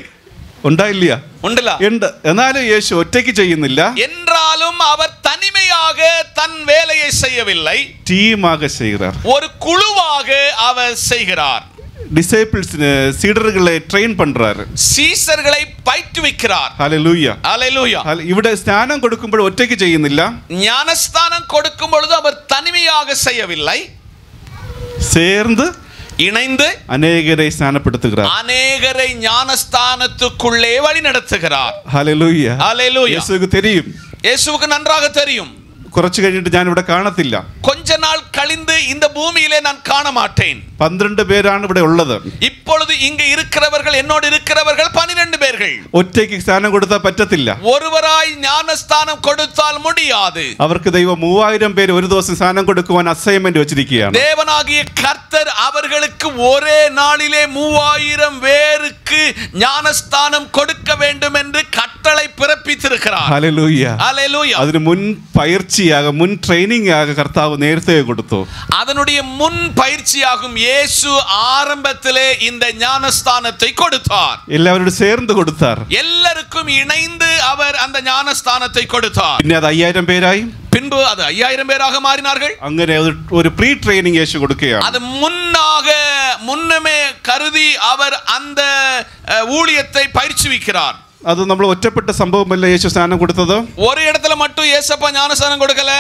ഉണ്ടായില്ല? ഉണ്ടല്ല. ഉണ്ട്. എന്നാലും യേശു ഒറ്റയ്ക്ക് ചെയ്യുന്നില്ല. என்றாலும் அவர் தனிமையாக தன் வேலையை செய்யவில்லை. ടീமாக செய்கிறார். ஒரு குழுவாக அவர் செய்கிறார். டிசைபிள்ஸ்னு சீடர்களை ட்ரெயின் பண்றாரு. சீசர்களை பயிற்றுவிக்கிறார். Hallelujah, hallelujah. ഇവിടെ സ്നാനം കൊടുക്കുമ്പോൾ ഒറ്റയ്ക്ക് ചെയ്യുന്നില്ല. ஞானஸ்தானம் கொடுக்கும் பொழுது அவர் தனிமையாக செய்யவில்லை, சேர்ந்து இணைந்து அநேகரை ஸ்நானப்படுத்துகிறார். அநேகரை ஞானஸ்தானத்துக்குள்ளே வழி நடத்துகிறார். Hallelujah, hallelujah. യേശുவுக்கு தெரியும், യേശുவுக்கு നன்றாக தெரியும். കുറച്ച് കഴിഞ്ഞിട്ട് ഞാൻ ഇവിടെ കാണത്തില്ല, கொஞ்ச நாள் கழிந்து இந்த பூமியிலே நான் காண மாட்டேன். 12 പേരാണ് ഇവിടെ ഉള്ളത്. இப்பொழுது இங்க இருக்கிறவர்கள், என்னோடு இருக்கிறவர்கள் 12 பேர்கள். ഒറ്റയ്ക്ക് സ്നാനം കൊടുത്താൽ പറ്റത്തില്ല. ஒருவராய் ஞானஸ்தானம் கொடுத்தால் முடியாது. അവർക്ക് ദൈവം 3000 പേര് ഒരു ദിവസം സ്നാനം കൊടുക്കുവാൻ അസൈൻമെന്റ് വെച്ചിരിക്കുകയാണ്. தேவனாகிய கர்த்தர் அவர்களுக்கு ஒரே நாளிலே 3000 பேருக்கு ஞானஸ்தானம் கொடுக்க வேண்டும் என்று கட்டளை பிறப்பித்திருக்கிறார். Hallelujah, hallelujah. അതിന് മുൻ പയിற்சியாக, മുൻ ട്രെയിനിങ് ആக കർത്താവ് നേരത്തെ കൊടുത്തു. കൊടുത്തു. அதனுடைய முன் பயிற்சியாகும் இயேசு ஆரம்பத்திலே இந்த ஞானஸ்தானத்தை கொடுத்தார். എല്ലാവരോടും ചേർന്ന് കൊടുത്താർ. எல்லாருக்கும் இணைந்து அவர் அந்த ஞானஸ்தானத்தை கொடுத்தார். പിന്നെ അത് 5000 പേരായി. பின்பு அது 5000 பேராக மாறினார்கள். അങ്ങനെ ഒരു പ്രീ ട്രെയിനിങ് യേശു കൊടുക്കുകയാണ്. அது முன்னமே கருதி அவர் அந்த ஊழியத்தை பயிற்சிவிக்கிறார். അത് നമ്മൾ ഒറ്റപ്പെട്ട സംഭവമല്ല യേശു സ്നാനം കൊടുത്തത്. ஒரு இடத்துல மட்டும் இயேசப்பா ஞானஸ்நானம் கொடுக்கல.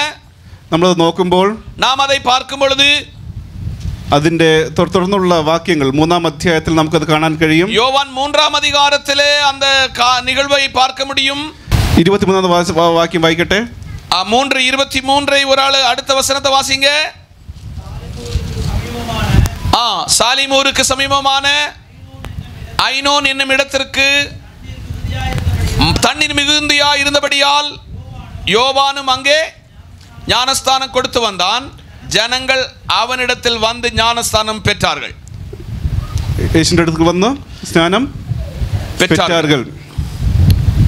നമ്മൾ നോക്കുമ്പോൾ നാം அதை பார்க்கும் பொழுது അതിന്റെ തുടർന്നുള്ള വാക്യങ്ങൾ 3-ാം അധ്യായത്തിൽ നമുക്കത് കാണാൻ കഴിയും. யோவான் 3-ാം அதிகாரத்திலே அந்த நிகழ்வை பார்க்க முடியும். 23-ാം വാക്യം വായിക്കട്ടെ. 3:23 ஒராள் அடுத்த வசனத்தை வாசிங்க. சாலிமூருக்கு சமீபமான ஐனோன் என்னும் இடத்திற்கு தண்ணீர் மிகுந்தியா இருந்தபடியால் யோவானும் அங்கே ஞானஸ்தானம் கொடுத்து வந்தான். ஜனங்கள் அவனிடத்தில் வந்து ஞானஸ்தானம் பெற்றார்கள். യേശുവിന്റെ അടുത്ത് വന്ന് സ്നാനം പെറ്റാர்கள்.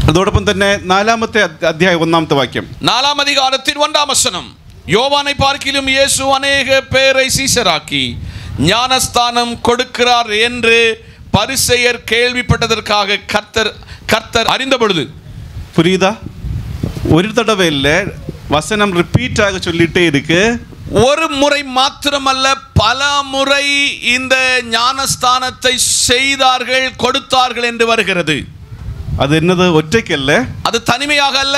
അതോടൊപ്പം തന്നെ 4-ാമത്തെ അധ്യായം 1-ാമത്തെ വാക്യം. 4-ാം அதிகாரத்தின் 1-ாம் வசனம். யோவானை பார்க்கிலும் இயேசு அநேக பேரை சீஷராக்கி ஞானஸ்தானம் கொடுக்கிறார் என்று பரிசேயர் கேள்விப்பட்டதற்காக கர்த்தர் அறிந்த பொழுது. புரியுதா? ஒரு தடவையில் வசனம் ரிப்பீட்டாக சொல்லிட்டே இருக்கு. ஒரு முறை மாத்திரமல்ல, பல முறை இந்த ஞானஸ்தானத்தை செய்தார்கள், கொடுத்தார்கள் என்று வருகிறது. அது என்னது? ஒற்றைக்கல்ல, அது தனிமையாக அல்ல.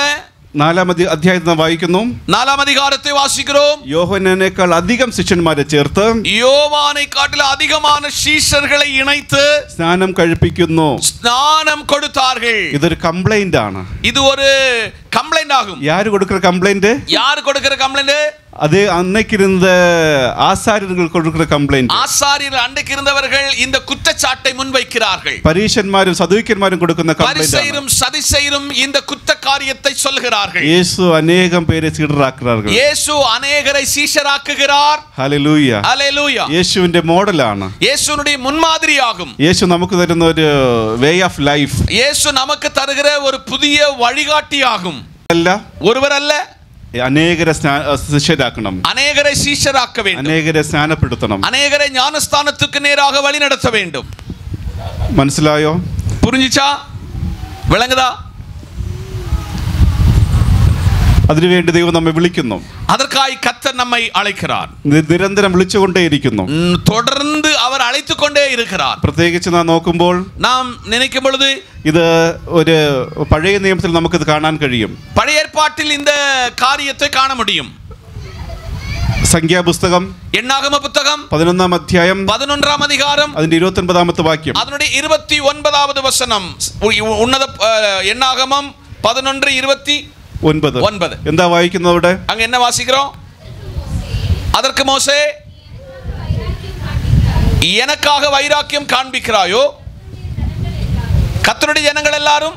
4-ാം അധ്യായത്തിൽ വായിക്കുന്നു. 4-ാം அதிகாரத்தை வாசிக்கிறோம். യോഹന്നാനേക്കാൾ അധികം ശിഷ്യന്മാരെ ചേർത്ത് யோவானை காட்டிலும் அதிகமான சீஷர்களை இணைத்து സ്നാനം കഴിപ്പിക്കുന്നു. ஸ்நானம் கொடுத்தார்கள். ഇതൊരു കംപ്ലൈന്റ് ആണ്. இது ஒரு கம்ப்ளைண்ட் ஆகும். யாரு கொடுக்கிற கம்ப்ளைண்ட்? யார் கொடுக்கிற கம்ப்ளைண்ட்? அது அன்னைக்கு இருந்த ஆசாரியர்கள் கொடுக்கிற கம்ப்ளைண்ட். ஆசாரியர்கள் அன்றைக்கு இருந்தவர்கள் இந்த குற்றச்சாட்டை முன்வைக்கிறார்கள். பரீஷന്മാരും സദൂക്യന്മാരും കൊടുക്കുന്ന കംപ്ലൈന്റ്. பரிசேயரும் சதிசேயரும் இந்த குற்ற காரியத்தை சொல்கிறார்கள். യേശു അനേകം പേരെ സീഷരാക്കുறார்கள். യേശു അനേകரை சீஷராக்குகிறார். ഹല്ലേലൂയ. ഹല്ലേലൂയ. യേശുവിന്റെ മോഡലാണ്. യേശുവിന്റെ മുൻമാതിരിയാകും. യേശു നമുക്ക് തരുന്ന ഒരു വേ ഓഫ് ലൈഫ്. യേശു നമുക്ക് തരുகிற ஒரு புதிய வழிகாட்டியாகும். അല്ല, ഒരുവരല്ല, അനേകരെ ശിഷ്യരാക്കണം, അനേകരെ ശിഷ്യരാക്ക வேண்டும், അനേകരെ സ്നാനപ്പെടുത്തണം, അനേകരെ ஞானஸ்தானத்துக்கு நேராக வழி நடத்த வேண்டும். മനസ്സിലായോ? புரிஞ்சிச்சா? விளங்குதா? അതിനുവേണ്ടി ദൈവം നമ്മെ വിളിക്കുന്നു. அதற்காய் கர்த்தர் நம்மை அழைக்கிறார். നിരന്തരം വിളിച്ചുകൊണ്ടേയിരിക്കുന്നു. தொடர்ந்து அவர் அழைத்துக் கொண்டே இருக்கிறார். പ്രത്യേകിച്ച് നാം നോക്കുമ്പോൾ, നാം நினைக்கும் பொழுது, ഇത് ഒരു പഴയ നിയമത്തിൽ നമുക്കിത് കാണാൻ കഴിയും. பழைய ஏற்பாட்டில் இந்த காரியத்தை காண முடியும். സംഖ്യാപുസ്തകം எண்ணாகம புத்தகம் 11-ാം അധ്യായം 11-ാം அதிகாரம் അതിന്റെ 29-ാമത്തെ വാക്യം. அதனுடைய 29வது வசனம். உன்னத எண்ணாகமம் 11:29. എന്താ വായിക്കുന്നത് അവിടെ? அங்க என்ன வாசிக்கிறோம்? அதற்கு மோசே, எனக்காக வைராக்கியம் காண்பிக்கிறாயோ? கர்த்தருடைய ஜனங்கள் எல்லாரும்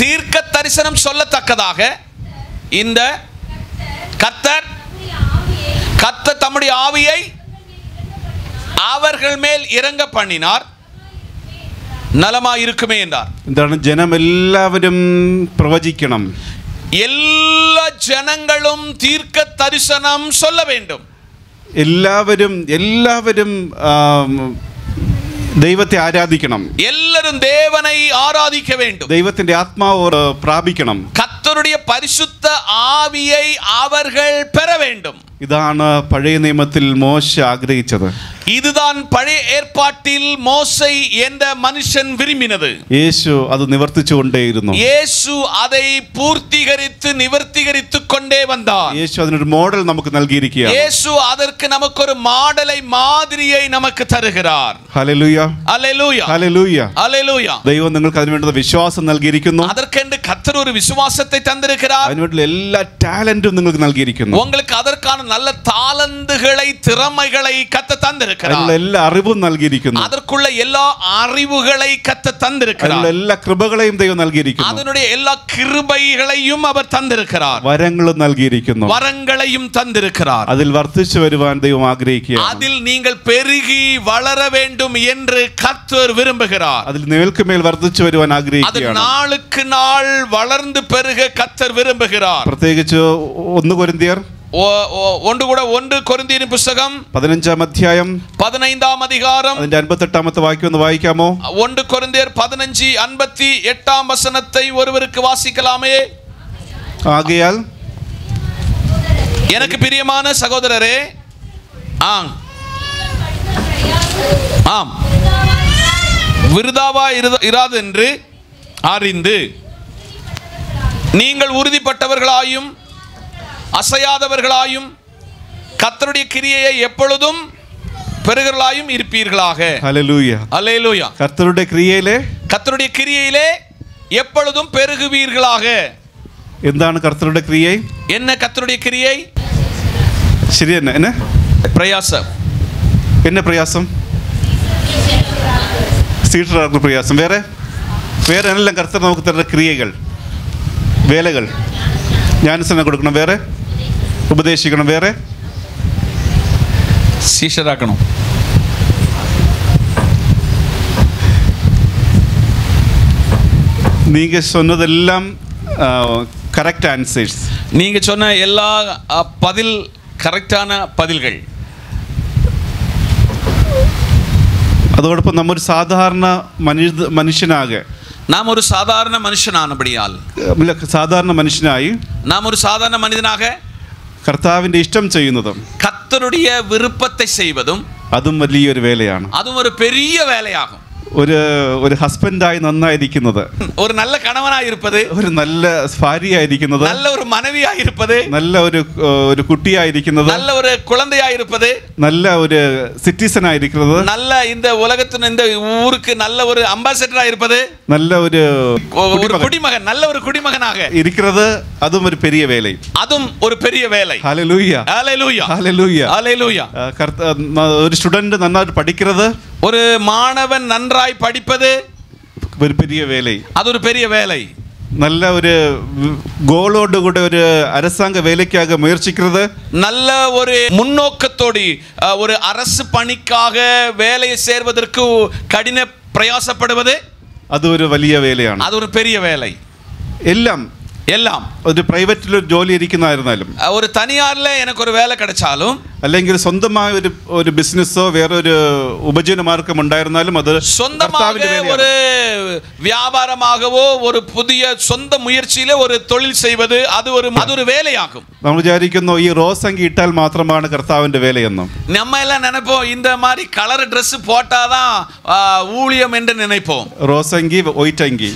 தீர்க்க தரிசனம் சொல்லத்தக்கதாக இந்த கர்த்தர் தம்முடைய ஆவியை அவர்கள் மேல் இறங்க பண்ணினார், നലമായിരിക്കുമേ என்றார். എന്താണ്? ജനം എല്ലാവരും പ്രവചിക്കണം. എല്ലാ ജനങ്ങളും தீர்க்க தரிசனம் சொல்ல வேண்டும். എല്ലാവരും ദൈവത്തെ ആരാധിക്കണം. എല്ലാവരും ദേവனை ആരാധിக்க வேண்டும். ദൈവത്തിന്റെ ആത്മാവ് പ്രാപിക്കണം. கர்த்தருடைய பரிசுத்த ஆவியை அவர்கள் பெற வேண்டும். ഇതാണ് പഴയ നിയമത്തിൽ മോശ ആഗ്രഹിച്ചത്. இதுதான் பழைய ஏற்பாட்டில் மோசே என்ற மனுஷன் விரும்பினது. യേശു അത് നിവർത്തിച്ചുകൊണ്ടേയിരുന്നു. യേശു அதை பூர்த்தீகரித்து நிவர்த்திகரித்துக் கொண்டே வந்தார். യേശു അതിനൊരു മോഡൽ നമുക്ക് നൽകിയിരിക്കുകയാണ്. യേശു அதற்கு நமக்கு ஒரு மாடலை, மாதிரியை நமக்கு தருகிறார். Hallelujah, hallelujah, hallelujah, hallelujah. ദൈവം നിങ്ങൾക്ക് അതിനുവേണ്ട വിശ്വാസം നൽകിയിരിക്കുന്നു. அதற்கென்று கர்த்தர் ஒரு விசுவாசத்தை தந்திருக்கிறார். അതിനുവേണ്ട എല്ലാ ടാലന്റും നിങ്ങൾക്ക് നൽകിയിരിക്കുന്നു. உங்களுக்கு அதற்கான நல்ல தாளந்துகளை, திறமைகளை கர்த்தர் தந்திருக்கிறார். അതിനുള്ള എല്ലാ അറിവും നൽകിയിരിക്കുന്നു. அதற்குள்ள எல்லா அறிவுகளை கர்த்தர் தந்திருக்கிறார். അതിനുള്ള എല്ലാ കൃപകളെയും ദൈവം നൽകിയിരിക്കുന്നു. அதனுடைய எல்லா கிருபைகளையும் அவர் தந்திருக்கிறார். വരങ്ങളും നൽകിയിരിക്കുന്നു. வரங்களையும் தந்திருக்கிறார். അതിൽ വർദ്ധിച്ചു വരുവാൻ ദൈവം ആഗ്രഹിക്കുകയാണ്. அதில் நீங்கள் பெருகி வளர வேண்டும் என்று கர்த்தர் விரும்புகிறார். അതിൽ മേൽക്കുമേൽ വർദ്ധിച്ചു വരുവാൻ அது ആഗ്രഹിക്കുകയാണ്. நாளுக்கு நாள் வளர்ந்து பெருக கர்த்தர் விரும்புகிறார். പ്രത്യേകിച്ച് 1 കൊരിന്ത്യർ ஒன்று கூட 1 கொரிந்தியரின் புத்தகம் 15-ാം അധ്യായം 15-ാം அதிகாரம் അതിന്റെ 58-ാമത്തെ വാക്യം ഒന്ന് വായിക്കാമോ? 1 கொரிந்தியர் 15:58 வசனத்தை ஒருவருக்கு வாசிக்கலாமே? ആകയാൽ எனக்கு பிரியமான சகோதரரே, ஆம் ஆம் விருதாவா இராது என்று அறிந்து நீங்கள் உறுதிப்பட்டவர்களாயும் அசையாதவர்களாயும் கர்த்தருடைய கிரியையை எப்பொழுதும் பெறுகிறவர்களாயும் இருப்பீர்களாக. ഹല്ലേലൂയ. அல்லேலூயா. കർത്തരുടെ ക്രിയയിലെ எப்பொழுதும் பெருகுவீர்களாக. എന്താണ് കർത്തരുടെ ക്രിയ? என்ன கர்த்தருடைய கிரியை? ശരി തന്നെ. എന്നെ பிரயாசம். എന്നെ പ്രയാസം? സീറ്ററാർക്ക് പ്രയാസം. വേറെ എല്ലാം കർത്തർ നമുക്ക് തരുന്ന ക്രിയകൾ, വേലകൾ. ജ്ഞാനസ്നാനം കൊടുക്കണം, വേറെ ഉപദേശിക്കണം, വേറെ சீஷராக்கணும். நீங்க சொன்னதெல்லாம் கரெக்ட் ஆன்சர்ஸ். நீங்க சொன்ன எல்லா பதில் கரெக்டான பதில்கள். അതോടൊപ്പം നമ്മൊരു സാധാരണ മനുഷ്യനാകെ, நாம் ஒரு சாதாரண மனுஷனானபடியால், സാധാരണ മനുഷ്യനായി நாம் ஒரு சாதாரண மனிதனாக കർത്താവിന്റെ ഇഷ്ടം ചെയ്യുന്നതും கர்த்தருடைய விருப்பத்தை செய்வதும் അതും വലിയൊരു വേലയാണ്. அதுவும் ஒரு பெரிய வேலையாகும். ഒരു ഹസ്ബൻഡായി നന്നായിരിക്കുന്നത്, ஒரு நல்ல கணவனாய் இருப்பது, ഒരു നല്ല ഭാര്യയായിരിക്കുന്നത്, நல்ல ஒரு மனைவியாய் இருப்பது, നല്ല ഒരു കുട്ടിയായിരിക്കുന്നത്, நல்ல ஒரு குழந்தையாய் இருப்பது, நல்ல ഒരു സിറ്റിസൺ ആയിരിക്കുന്നത്, நல்ல இந்த உலகத்தின் இந்த ஊருக்கு நல்ல ஒரு அம்பாசடராய் இருப்பது, நல்ல ஒரு குடிமகன், நல்ல ஒரு குடிமகனாக இருக்கிறது, அதுவும் ஒரு பெரிய வேலை. அதுவும் ஒரு பெரிய வேலை. ഹല്ലേലൂയ. ஹல்லேலூயா. ഹല്ലേലൂയ. ஹல்லேலூயா. ഒരു സ്റ്റുഡന്റ് നന്നായിട്ട് പഠിക്കുന്നത്, ஒரு மாணவன் நன்றாய் படிப்பது ഒരു பெரிய வேலை. அது ஒரு பெரிய வேலை. நல்ல ஒரு கோலோடு கூட ஒரு அரசாங்க வேலைக்காக முயற்சிக்கிறது, நல்ல ஒரு முன்னோக்கத்தோடு ஒரு அரசு பணிக்காக வேலையை சேர்வதற்கு கடின பிரயாசப்படுவது, அது ஒரு വലിയ വേലയാണ്. அது ஒரு பெரிய வேலை. എല്ലാം ഒരു പ്രൈവറ്റിൽ ഒരു ജോലി ഇരിക്കുന്നതായിരുന്നാലും, ஒரு தனியார்ல எனக்கு ஒரு வேலை கிடைச்சாலும், അല്ലെങ്കിൽ സ്വന്തമായ ഒരു ബിസിനസ്സോ വേറൊരു ഉപജീവന മാർഗം ഉണ്ടായിരുന്നാലും, അത് சொந்தமாக ஒரு வியாபாரமாகவோ ஒரு புதிய சொந்த முயற்சியில ஒரு தொழில் செய்வது, அது ஒரு வேலையாகும். നമ്മൾ വിചാരിക്കുന്നു ഈ റോസ് അങ്കി ഇട്ടാൽ മാത്രമാണ് കർത്താവിന്റെ വേലയെന്നും. நம்ம எல்லாம் நினைப்போம் இந்த மாதிரி கலர் Dress போட்டாதான் ஊழியம் என்று நினைப்போம். റോസ് അങ്കി, വൈറ്റ് അങ്കി,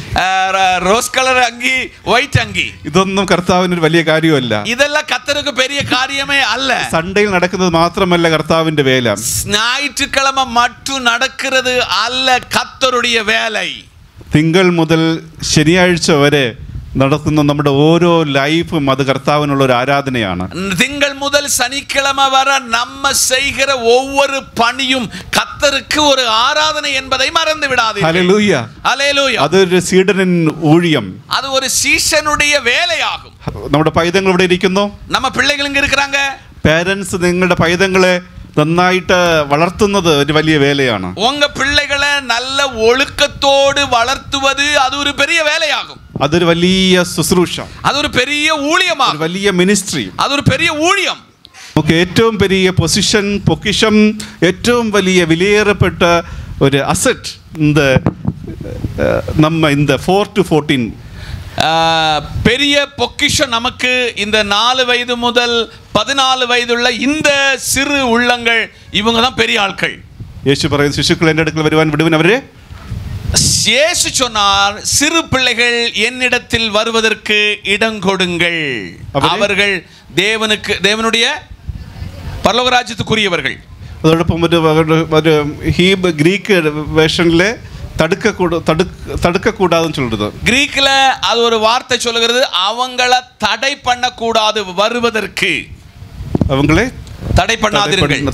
ரோஸ் கலர் அங்கி, ஒயிட் அங்கி, ഇതൊന്നും കർത്താവിന് ഒരു വലിയ കാര്യമല്ല. இதெல்லாம் கர்த்தருக்கு பெரிய காரியமே அல்ல. സൺഡേയിൽ നടക്കുന്നത് മാത്രമല്ല കർത്താവിന്റെ വേല. ஞாயிற்றுக்கிழமை மட்டும் நடக்கிறது அல்ல கர்த்தருடைய வேலை. തിങ്കൾ മുതൽ ശനിയാഴ്ച വരെ നടത്തുന്ന നമ്മുടെ ഓരോ ലൈഫും അത് കർത്താവിനുള്ള ഒരു ആരാധനയാണ്. திங்கள் முதல் சனிக்கிழமை வரை நம்ம செய்கிற ஒவ்வொரு பணியும் கர்த்தருக்கு ஒரு ஆராதனை என்பதை மறந்து விடாதீர்கள். ഹല്ലേലൂയ. ஹல்லேலூயா. അതൊരു സീഡനിൻ ഊഴിയം, அது ஒரு சீஷனுடைய வேலையாகும். നമ്മുടെ പൈതങ്ങൾ ഇവിടെ ഇരിക്കുന്നു, நம்ம பிள்ளைகள் இங்க இருக்கிறாங்க. പേരൻസ് നിങ്ങളുടെ പൈതങ്ങളെ നന്നായിട്ട് വളർത്തുന്നത് ഒരു വലിയ വേലയാണ്. உங்க பிள்ளைகளை நல்ல ஒழுக்கத்தோடு வளர்த்துவது அது ஒரு பெரிய வேலையாகும். അതൊരു വലിയ ശുശ്രൂഷ, அது ஒரு பெரிய ஊழியமாகும். ഒരു വലിയ മിനിസ്ട്രി, அது ஒரு பெரிய ஊழியம். നമുക്ക് ഏറ്റവും വലിയ പൊക്കിഷം, ഏറ്റവും വലിയ വിലയേറപ്പെട്ട ഒരു അസറ്റ് இந்த 4 to 14 பெரிய பொக்கிஷம் நமக்கு இந்த 4 வயது முதல் 14 வயதுள்ள இந்த சிறு உள்ளங்கள், இவங்க தான் பெரிய ஆட்கள். യേശു പറയുന്നു, ശിശുക്കൾ എൻ്റെ അടുക്കൽ വരുവാൻ വിടുവിൻ അവരെ. இயேசு சொன்னார், சிறு பிள்ளைகள் என்னிடத்தில் வருவதற்கு இடம் கொடுங்கள், அவர்கள் தேவனுடைய பரலோக ராஜ்யத்துக்குரியவர்கள். അതോടൊപ്പം ഒരു ഗ്രീക്ക് വേർഷനിലെ தடுக்கக்கூடாதுன்னு சொல்றது. கிரீக்ல அது ஒரு வார்த்தை சொல்லுகிறது, அவங்கள தடை பண்ணக்கூடாது வருவதற்கு. அவங்களே தடை பண்ணாதீர்கள்,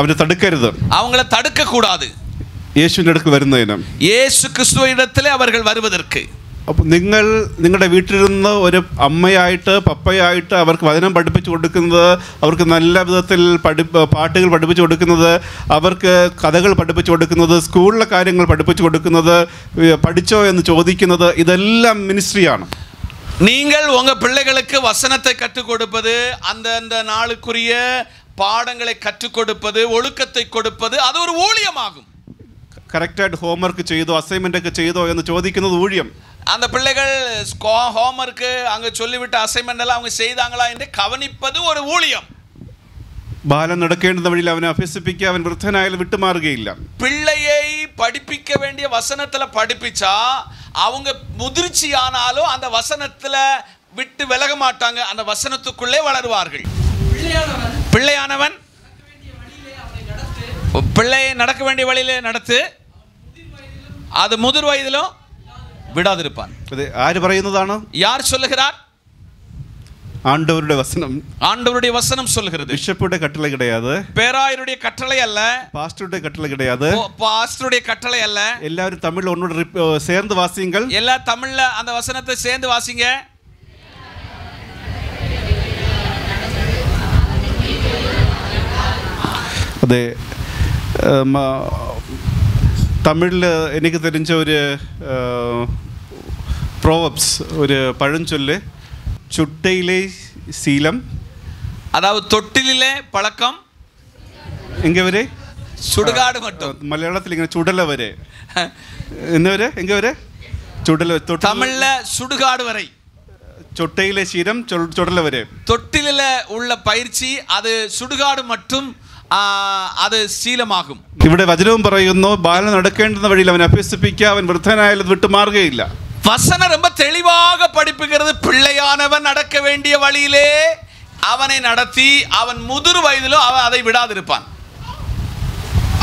அவரை தடுக்கരുത്, அவங்கள தடுக்க கூடாது. യേശുവിന്റെ അടുക്കൽ വരുന്നതിന്, യേശു ക്രിസ്തുവിനിടത്തിലെ അവர்கள் வருவதற்கு. അപ്പോൾ നിങ്ങളുടെ വീട്ടിലിരുന്ന് ഒരു അമ്മയായിട്ട് പപ്പയായിട്ട് അവർക്ക് വചനം പഠിപ്പിച്ചു കൊടുക്കുന്നത്, അവർക്ക് നല്ല വിധത്തിൽ പാട്ടുകൾ പഠിപ്പിച്ചു കൊടുക്കുന്നത്, അവർക്ക് കഥകൾ പഠിപ്പിച്ചു കൊടുക്കുന്നത്, സ്കൂളിലെ കാര്യങ്ങൾ പഠിപ്പിച്ചു കൊടുക്കുന്നത്, പഠിച്ചോ എന്ന് ചോദിക്കുന്നത്, ഇതെല്ലാം മിനിസ്ട്രിയാണ്. நீங்கள் உங்க பிள்ளைகளுக்கு வசனத்தை கற்றுக் கொடுப்பது, அந்த நாளுக்குரிய பாடங்களை கற்றுக் கொடுப்பது, ஒழுக்கத்தை கொடுப்பது, அது ஒரு ஊழியமாகும். കറക്റ്റായിട്ട് ഹോംവർക്ക് ചെയ്തോ അസൈൻമെന്റ് ഒക്കെ ചെയ്തോ എന്ന് ചോദിക്കുന്നത് ഊഴിയം. அந்த பிள்ளைகள் ஹோம்வொர்க்கு அங்க சொல்லிவிட்ட அசைன்மெண்ட் எல்லாம் அவங்க செய்தாங்களா என்று கவனிப்பது ஒரு ஊழியம். ബാലൻ നടക്കേണ്ടുന്ന വഴിയിൽ അവനെ അഭ്യസിപ്പിക്കുക, അവൻ വൃദ്ധനായാലും വിട്ടുമാറുകയില്ല. பிள்ளையை படிப்பிக்க வேண்டிய வசனத்துல படிப்பிச்சா அவங்க முதிர்ச்சி ஆனாலும் அந்த வசனத்துல விட்டு விலக மாட்டாங்க, அந்த வசனத்துக்குள்ளே வளருவார்கள். பிள்ளையானவன் பிள்ளையை நடக்க வேண்டிய வழியிலே நடத்து, அது முதிர் வயதிலும் விடாதிருப்பான். ആര് പറയുന്നതാണ്? யார் சொல்லுகிறார்? ஆண்டவருடைய வசனம். ஆண்டவருடைய வசனம் சொல்கிறது. பிஷப்புடைய கட்டளை கிடையாது, பேராயருடைய கட்டளை அல்ல, பாஸ்டருடைய கட்டளை கிடையாது, பாஸ்டருடைய கட்டளை அல்ல. எல்லாரும் தமிழ்ல ஒன்னோட சேர்ந்து வாசியுங்கள். எல்லா தமிழ்ல அந்த வசனத்தை சேர்ந்து வாசிங்க. അതെ, തമിഴിൽ എനിക്ക് തെരിഞ്ഞ ഒരു പ്രോവബ്സ്, ഒരു പഴഞ്ചൊല്ല്, ചുട്ടയിലെ ശീലം, அதாவது தொட்டிலே பழக்கம் എങ്ക വരെ சுடுகாடு மட்டும். മലയാളത്തിൽ ഇങ്ങനെ ചുടല വരെ, എന്ന വരെ എങ്ക വരെ ചുടല, தமிழ்ல சுடுகாடு வரை, ചൊട്ടയിലെ ശീലം ചുടല വരെ. தொட்டில உள்ள பயிற்சி அது சுடுகாடு மட்டும், அது ശീലമാകും. ഇവിടെ വചനവും പറയുന്നു, ബാലൻ നടക്കേണ്ടുന്ന വഴിയിൽ അവൻ അഭ്യസിപ്പിക്കുക, അവൻ വൃദ്ധനായാലും വിട്ടു മാറുകയില്ല. வசனம் ரொம்ப தெளிவாக படிப்புகிறது. பிள்ளையானவன் நடக்க வேண்டிய வழியிலே அவனை நடத்தி அவன் முதிர் வயதிலும் அவன் அதை விடாதிருப்பான்.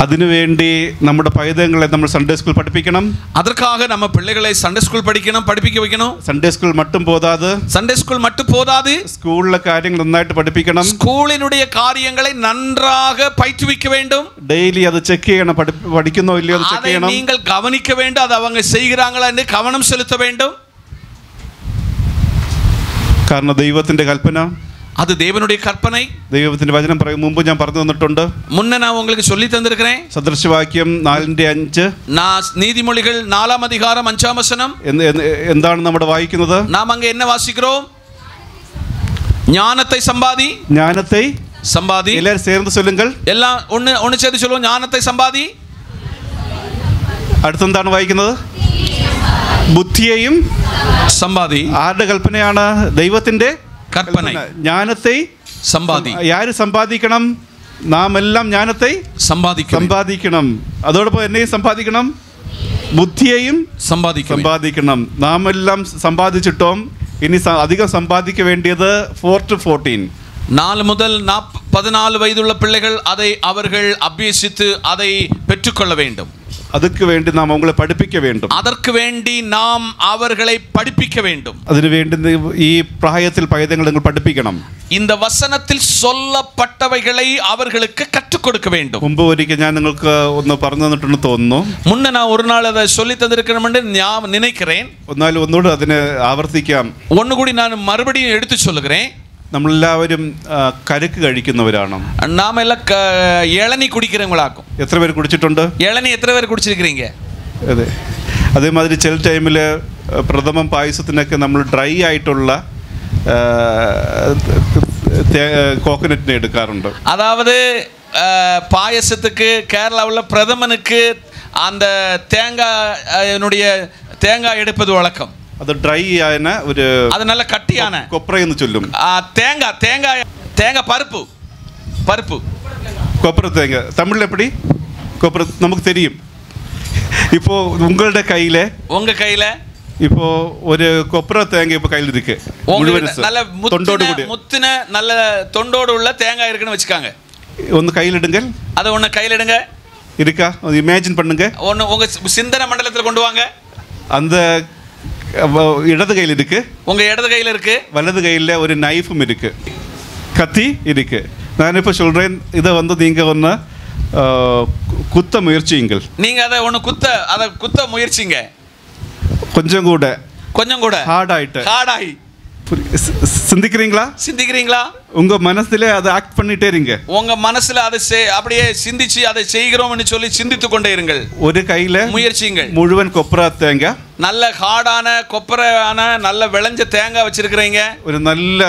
അതിനുവേണ്ടി നമ്മുടെ പൈതങ്ങളെ നമ്മൾ സൺഡേ സ്കൂൾ പഠിപ്പിക്കണം. அதற்காக நம்ம பிள்ளைகளை சண்டே ஸ்கூல் படிக்கணும், படிப்பிக்க வைக்கணும். സൺഡേ സ്കൂൾ மட்டுം പോതാതെ, சண்டே ஸ்கூல் மட்டும் போதாது, സ്കൂളിലെ കാര്യങ്ങൾ നന്നായിട്ട് പഠിപ്പിക്കണം. ஸ்கூலினுடைய காரியங்களை நன்றாக பயிற்றுவிக்க வேண்டும். ഡെയിലി അത് ചെക്ക് ചെയ്യണം, പഠിക്കുന്നോ ഇല്ലയോ അത് ചെക്ക് ചെയ്യണം. நீங்கள் கவனிக்க வேண்டும், அது அவங்க செய்கிறாங்களா என்று கவனம் செலுத்த வேண்டும். കാരണം ദൈവത്തിന്റെ കൽപ്പന, அது தேவனுடைய கற்பனை. ദൈവത്തിന്റെ വചനം പറയും, മുമ്പ് ഞാൻ പറഞ്ഞു തന്നിട്ടുണ്ട്, முன்ன நான் உங்களுக்கு சொல்லி தந்திருக்கிறேன். സദൃശവാക്യം 4:5. நான் நீதிமொழிகள் 4ஆம் அதிகாரம் 5ஆம் வசனம். എന്താണ് നമ്മൾ വായിക്കുന്നത്? நாம் அங்க என்ன வாசிக்கிறோம்? ஞானத்தை சம்பாதி, ஞானத்தை சம்பாதி. எல்லாரும் சேர்ந்து சொல்லுங்கள். எல்லாம் ஒன்னு சேர்ந்து சொல்லுவோம், ஞானத்தை சம்பாதி. അടുത്തെന്താണ് വായിക്കുന്നത്? ബുദ്ധിയെയും സമ്പാദി. ആരുടെ കൽപ്പനയാണ്? ദൈവത്തിന്റെ കൽപ്പന. ജ്ഞാനത്തെ സമ്പാദി. ആര് സമ്പാദിക്കണം? നാം എല്ലാം ജ്ഞാനത്തെ സമ്പാദിക്കണം. അതോടൊപ്പം എന്നെയും സമ്പാദിക്കണം, ബുദ്ധിയെയും സമ്പാദിക്കണം. നാം എല്ലാം സമ്പാദിച്ചിട്ടോ ഇനി അധികം സമ്പാദിക്ക വേണ്ടിയത് 4 to 14. 4 முதல் 14 வயதுள்ள பிள்ளைகள் அதை அவர்கள் அபியசித்து அதை பெற்றுக்கொள்ள வேண்டும். அதுக்கு வேண்டி நாம் அவங்களை படிப்பிக்க வேண்டும். அதற்கு வேண்டி நாம் அவர்களை படிப்பிக்க வேண்டும். അതിനു വേണ്ടി ഈ പ്രായത്തിൽ പൈതങ്ങളെ നിങ്ങൾ പഠിപ്പിക്കണം. இந்த வசனத்தில் சொல்லப்பட்டவைகளை அவர்களுக்கு கற்றுக் கொடுக்க வேண்டும். മുമ്പ് ഒരിക്കൽ ഞാൻ നിങ്ങൾക്ക് ഒന്ന് പറഞ്ഞു തന്നിട്ടുണ്ടെന്ന് തോന്നുന്നു. മുന്നേ நான் ஒரு நாள் அதை சொல்லி தந்திருக்கிறேன் நான் நினைக்கிறேன். ഒന്നാലും ഒന്നുകൂടി അതിനെ ആവർത്തിക്കാം. ഒന്നുകൂടി நான் மறுபடியும் எடுத்து சொல்லுகிறேன். നമ്മളെല്ലാവരും കരുക്ക് കഴിക്കുന്നവരാണ്. നാം എല്ലാം ഇളനി കുടിக்கிறவங்களாக்கும். എത്ര പേര് കുടിച്ചിട്ടുണ്ട്? ഇളനി എത്ര പേര് കുടിച്ചിരിக்கிறீங்க? അതെ, അതേമാതിരി ചില ടൈമിൽ പ്രഥമം പായസത്തിനൊക്കെ നമ്മൾ ഡ്രൈ ആയിട്ടുള്ള കോക്കനറ്റിനെ എടുക്കാറുണ്ട്. அதாவது பாயசத்துக்கு கேரளாவில் பிரதமனுக்கு அந்த தேங்காய் எடுப்பது வழக்கம். അത് ഡ്രൈ ആയന ഒരു അത് നല്ല കട്ടിയാണ്, കൊപ്ര എന്ന് ചൊല്ലും. തേങ്ങ പരുപ്പ് കൊപ്ര തേങ്ങ തമിഴിൽ എപ്പടി കൊപ്ര നമുക്ക് தெரியும். இப்போ உங்களுடைய கையில இப்போ ஒரு கொப்ர தேங்காய் இப்போ கையில் இருக்கு, நல்ல முத்தின நல்ல தொண்டோடு உள்ள தேங்காய் இருக்குன்னு வச்சுக்காங்க. ഒന്ന് കയ്യിലിടുங்க, அதை ஒன்று கையிலிடுங்க. இருக்கா? இமேஜின் பண்ணுங்க. ஒன்று உங்க சிந்தனை மண்டலத்தில் கொண்டு வாங்க. அந்த இடது கையில் இருக்கு, உங்க இடது கையில் இருக்கு, வலது கையில் ஒரு நைஃபும் இருக்கு, கத்தி இருக்கு. நான் இப்போ சொல்றேன், இதை வந்து நீங்க ஒன்று குத்த முயற்சியுங்கள். நீங்க அதை ஒன்று குத்த முயற்சிங்க. கொஞ்சம் கூட ஹார்டாகி சிந்திக்கிறீங்களா? உங்க மனசுல அதை ஆக்ட் பண்ணிட்டே இருங்க. உங்க மனசுல அதை அப்படியே சிந்திச்சு அதை செய்கிறோம்னு சொல்லி சிந்தித்து கொண்டே இருங்கள். ஒரு கையில முயற்சியுங்கள். முழுவன் கொப்ரா தேங்காய், நல்ல ஹார்டான கொப்பரையான நல்ல விளைஞ்ச தேங்காய் வச்சிருக்கிறீங்க. ഒരു നല്ല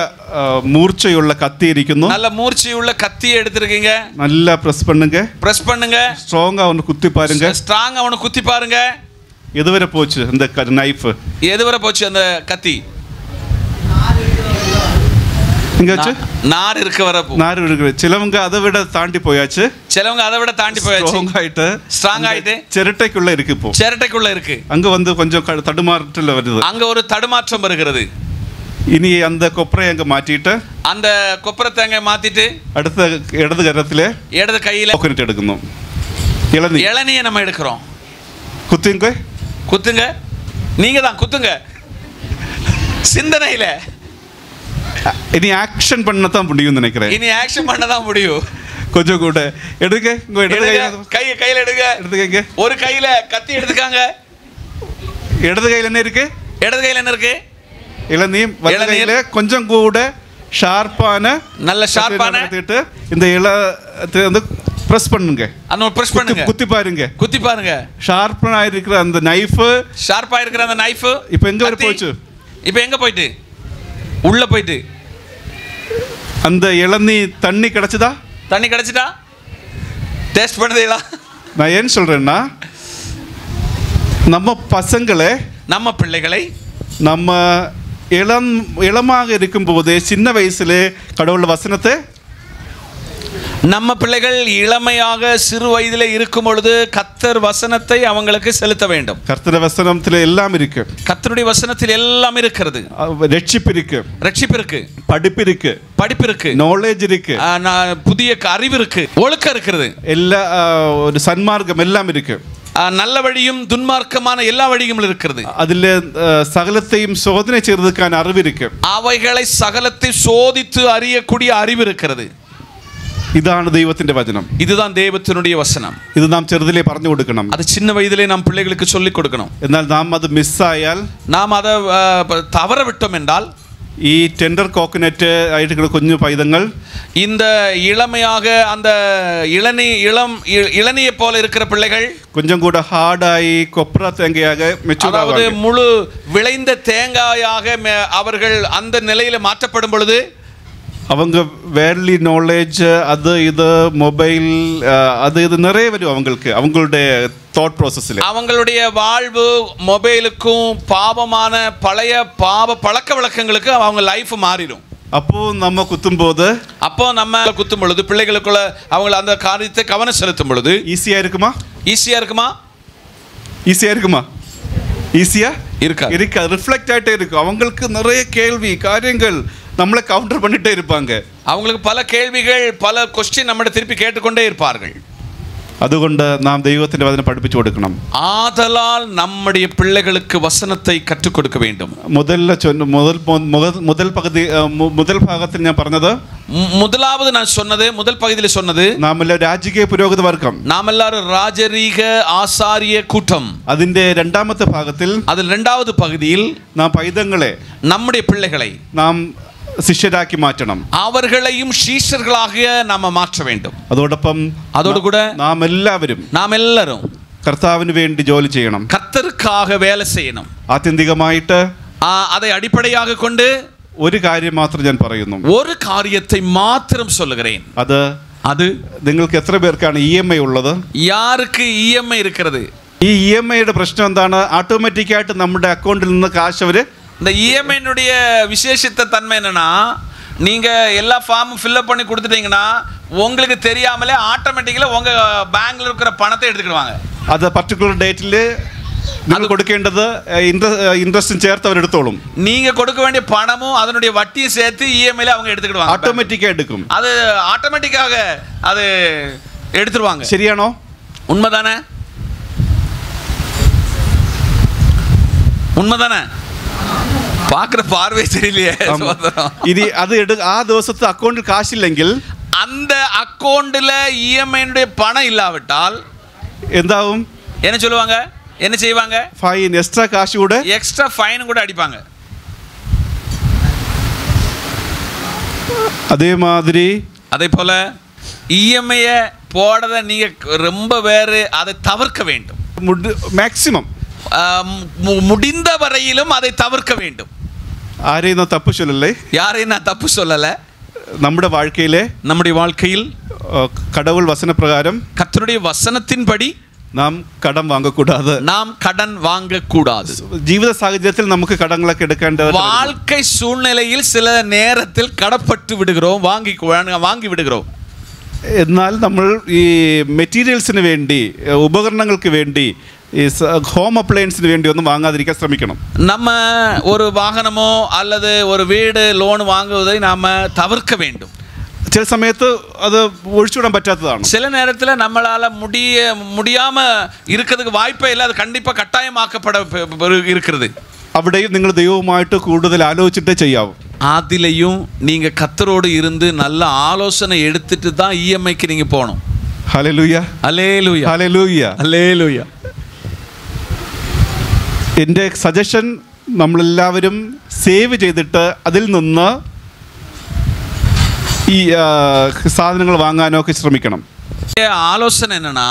മൂർച്ചയുള്ള കത്തി ഇരിക്കുന്നു. நல்ல மூர்ச்சையுள்ள கத்தியை எடுத்திருக்கீங்க. நல்லா பிரஸ் பண்ணுங்க. பிரஸ் பண்ணுங்க. ஸ்ட்ராங்கா அவனை குத்தி பாருங்க. ஸ்ட்ராங்கா அவனை குத்தி பாருங்க. எதுவரை போச்சு அந்த நைஃப்? எதுவரை போச்சு அந்த கத்தி? இங்க வச்சு நார் இருக்க வர போ. நார் இருக்கு. சிலவங்க அதை விட தாண்டி போயாச்சு. சிலவங்க அதை விட தாண்டி போயாச்சு. ஸ்ட்ராங் ஆயிட்டு சிரட்டைக்குள்ள இருக்கு. இப்போ சிரட்டைக்குள்ள இருக்கு. அங்க வந்து கொஞ்சம் தடுமாற்றல் வருது. அங்க ஒரு தடுமாற்றம் வருகிறது. இனி அந்த கொப்பரை அங்க மாத்திட்டு அந்த கொப்பரை தேங்காயை மாத்திட்டு அடுத்த இடது கரத்திலே இடது கையில கோகனட் எடுக்கணும். இளநியை நம்ம எடுக்கிறோம். குத்துங்க. குத்துங்க. நீங்க தான் குத்துங்க. சிந்தனையில இனி ஆக்ஷன் பண்ண தான் முடியும் நினைக்கிறேன். இனி ஆக்ஷன் பண்ண தான் முடியும். கொஞ்சம் கூட எடுங்க. கையில எடுங்க. எடுத்துக்கங்க. ஒரு கையில கத்தி எடுத்துக்காங்க. இடது கையில என்ன இருக்கு? இடது கையில என்ன இருக்கு? இளநீர். வலது கையில கொஞ்சம் கூட ஷார்ப்பான நல்ல ஷார்ப்பான இந்த வந்து பிரஸ் பண்ணுங்க. அந்த பிரஸ் பண்ணுங்க. குத்தி பாருங்க. குத்தி பாருங்க. ஷார்ப்பா இருக்கிற அந்த நைஃப் ஷார்ப்பா இருக்கிற அந்த நைஃப் இப்போ எங்க வரை போச்சு? இப்போ எங்க போயிட்டு? உள்ள போயிட்டு. அந்த இளநீ தண்ணி கிடைச்சதா? தண்ணி கிடைச்சதா? டேஸ்ட் பண்ணதேடா. நான் ஏன் சொல்றேன்னா நம்ம பசங்களே நம்ம பிள்ளைகளை நம்ம இளமாக இருக்கும் போதே சின்ன வயசுல கடவுள் வசனத்தை நம்ம பிள்ளைகள் இளமையாக சிறு வயதிலே இருக்கும் பொழுது கர்த்தர் வசனத்தை அவங்களுக்கு செலுத்த வேண்டும். கர்த்தர் வசனத்தில் எல்லாம் இருக்கு. கர்த்தருடைய வசனத்தில் எல்லாம் இருக்கிறது. ரட்சிப்பு இருக்கு. ரட்சிப்பு இருக்கு. படிப்பு இருக்கு. படிப்பு இருக்கு. நாலேஜ் இருக்கு. புதிய அறிவு இருக்கு. ஒழுக்கம் இருக்கிறது. எல்லா ஒரு சன்மார்க்கம் எல்லாம் இருக்கு. நல்ல வழியும் துன்மார்க்கமான எல்லா வழியும் இருக்கிறது. அதில் சகலத்தையும் சோதனை செய்வதற்கான அறிவு இருக்கு. அவைகளை சகலத்தை சோதித்து அறியக்கூடிய அறிவு இருக்கிறது. ഇതാണ് ദൈവത്തിന്റെ വചനം. இதுதான் ദൈവത്തിനുடைய വചനം. ഇത് നാം ചെറുതിലേ പറഞ്ഞു കൊടുക്കണം. അത് சின்ன வயதிலே நாம் பிள்ளைகளுக்கு சொல்லி கொடுக்கணும். എന്നാൽ നാം അത് മിസ്സായാൽ നാം അത് தவற விட்டோம் என்றால் ഈ ടെൻഡർ കോക്കനറ്റ് ആയിട്ടുള്ള കുഞ്ഞു പൈതങ്ങൾ இந்த இளமையாக அந்த இளநியை போல இருக்கிற பிள்ளைகள் கொஞ்சம் கூட ஹார்டாയി கொப்பரா தேங்காயாக மெச்சூர் ஆவாங்க. அதாவது முழு விளைந்த தேங்காயாக அவர்கள் அந்த நிலையில மாற்றப்படும் பொழுது அவங்க வேர்லி நாலேஜ் அது இது மொபைல் அது இது நிறைய வரும் அவங்களுக்கு. அவங்களுடைய தாட் ப்ராசஸ்ல அவங்களுடைய வாழ்வு மொபைலுக்கும் பாவமான பழைய பாவ பழக்க வழக்கங்களுக்கு அவங்க லைஃப் மாறிடும். அப்போ நம்ம குத்தும் போது குத்தும் பொழுது பிள்ளைகளுக்குள்ள அவங்க அந்த காரியத்தை கவனம் செலுத்தும் பொழுது ஈஸியா இருக்குமா? ஈஸியா இருக்குமா? ஈஸியா இருக்குமா? ஈஸியா இருக்காது. ரிஃப்ளெக்ட் ஆகிட்டே இருக்கும். அவங்களுக்கு நிறைய கேள்வி காரியங்கள் நம்மளை கவுண்டர் பண்ணிட்டே இருப்பாங்க. அவங்களுக்கு பல கேள்விகள் பல கொஸ்டின் நம்மளை திருப்பி கேட்டுக்கொண்டே இருப்பார்கள். അതുകൊണ്ട് നാം ദൈവത്തിന്റെ വചനം പഠിപ്പിച്ചു കൊടുക്കണം. ஆதலால் நம்முடைய பிள்ளைகளுக்கு வசனத்தை கற்றுக் கொடுக்க வேண்டும். முதல் ഭാഗത്തിൽ ഞാൻ പറഞ്ഞത് முதலாவது நான் சொன்னது முதல் பகுதியில் சொன்னது നാം എല്ലാം രാജകീയ പുരോഹിത വർഗം. நாம் எல்லாரும் ராஜரீக ஆசாரிய கூட்டம். അതിന്റെ രണ്ടാമത്തെ ഭാഗത്തിൽ அதில் இரண்டாவது பகுதியில் നാം പൈതങ്ങളെ நம்முடைய பிள்ளைகளை നാം ശിഷ്യരാക്കി മാറ്റണം. அவர்களையும் ശിഷ്യர்களாக நாம மாற்ற வேண்டும். அதோடு கூட நாம் எல்லாரும் കർത്താവിന് വേണ്ടി ജോലി ചെയ്യണം. கர்த்தருக்காக வேலை செய்யணும். ആത്യന്തികമായിട്ട് அதை அடிப்படையாக கொண்டு ഒരു കാര്യം മാത്രം ഞാൻ പറയുന്നു. ஒரு காரியத்தை மாத்திரம் சொல்லுகிறேன். அது നിങ്ങൾക്ക് എത്ര പേർക്കാണ് EMI ഉള്ളത്? யாருக்கு EMI இருக்கிறது? ഈ EMIയുടെ പ്രശ്നം എന്താണ്? ഓട്ടോമാറ്റിക്കായിട്ട് നമ്മുടെ അക്കൗണ്ടിൽ നിന്ന് കാശ് അവര് இந்த இஎம்ஐனுடைய விசேஷத்த தன்மை என்னன்னா நீங்க எல்லா ஃபார்மும் ஃபில்அப் பண்ணி கொடுத்துட்டீங்கன்னா உங்களுக்கு தெரியாமலே ஆட்டோமேட்டிக்கலா உங்க பேங்க்ல இருக்கிற பணத்தை எடுத்துக்கிடுவாங்க. அது பர்టిక్యులர் டேட்ல നിങ്ങൾ കൊടുക്കേണ്ടത് ഇൻട്രസ്റ്റും ചേർത്ത് അവർ എടുത്തോളും. நீங்க கொடுக்க வேண்டிய பணமும் அதனுடைய வட்டியும் சேர்த்து இஎம்ஐல அவங்க எடுத்துக்கிடுவாங்க. ஆட்டோமேட்டிக்கா எடுக்கும். அது ஆட்டோமேட்டிக்காக அது எடுத்துருவாங்க. சரியானோ? உண்மைதானே? உண்மைதானே? பார்க்குற பார்வை தெரியலையே. இது அது ആ ദിവസത്തെ അക്കൗണ്ടിൽ കാശില്ലെങ്കിൽ அந்த அக்கவுண்டில் இஎம்ஐனுடைய பணம் இல்லாவிட்டால் എന്താവും? என்ன சொல்லுவாங்க? என்ன செய்வாங்க? ஃபைன் எக்ஸ்ட்ரா காசு கூட எக்ஸ்ட்ரா ஃபைன் கூட அடிப்பாங்க. அதே போல இஎம்ஐயை போடத நீங்க ரொம்ப வேறு அதை தவிர்க்க வேண்டும். மேக்ஸிமம் முடிந்த வரையிலும் அதை தவிர்க்க வேண்டும். ആരെയും നാം തപ്പ് ചൊല്ലല്ലേ. யாரையும் நான் தப்பு சொல்லல. നമ്മുടെ வாழ்க்கையில் கடவுள் வசன பிரகாரம் கர்த்தருடைய வசனத்தின்படி நாம் கடன் வாங்கக்கூடாது. நாம் கடன் வாங்கக்கூடாது. ജീവിത സാഹചര്യത്തിൽ നമുക്ക് കടങ്ങളൊക്കെ എടുക്കേണ്ടത്. வாழ்க்கை சூழ்நிலையில் சில நேரத்தில் கடப்பட்டு விடுகிறோம், வாங்கி விடுகிறோம். എന്നാൽ നമ്മൾ ഈ മെറ്റീരിയൽസിന് വേണ്ടി, ഉപകരണങ്ങൾക്ക് വേണ്ടി, ഈ ഹോം അപ്ലയൻസിന് വേണ്ടി ഒന്നും വാങ്ങാതിരിക്കാൻ ശ്രമിക്കണം. நம்ம ஒரு வாகனமோ அல்லது ஒரு வீடு லோன் வாங்குவதை நாம தவிர்க்க வேண்டும். ചില സമയത്ത് അത് ഒഴിച്ചുവിടാൻ പറ്റാത്തതാണ്. சில நேரத்தில் நம்மளால முடியாம இருக்கிறதுக்கு வாய்ப்பே இல்லை, அது கண்டிப்பா கட்டாயமாக்கப்பட இருக்கிறது. അവിടെയും നിങ്ങൾ ദൈവവുമായിട്ട് കൂടുതൽ ആലോചിച്ചിട്ടേ ചെയ്യാവൂ. அதிலையும் நீங்க கர்த்தரோடு இருந்து நல்ல ஆலோசனை எடுத்துட்டு தான் இஎம்ஐக்கு நீங்க போகணும். Hallelujah, hallelujah, hallelujah, hallelujah. എൻ്റെ സജഷൻ നമ്മളെല്ലാവരും സേവ് ചെയ്തിട്ട് അതിൽ നിന്ന് ഈ സാധനങ്ങൾ വാങ്ങാനോ ഒക്കെ ശ്രമിക്കണം. ஆலோசனை என்னன்னா,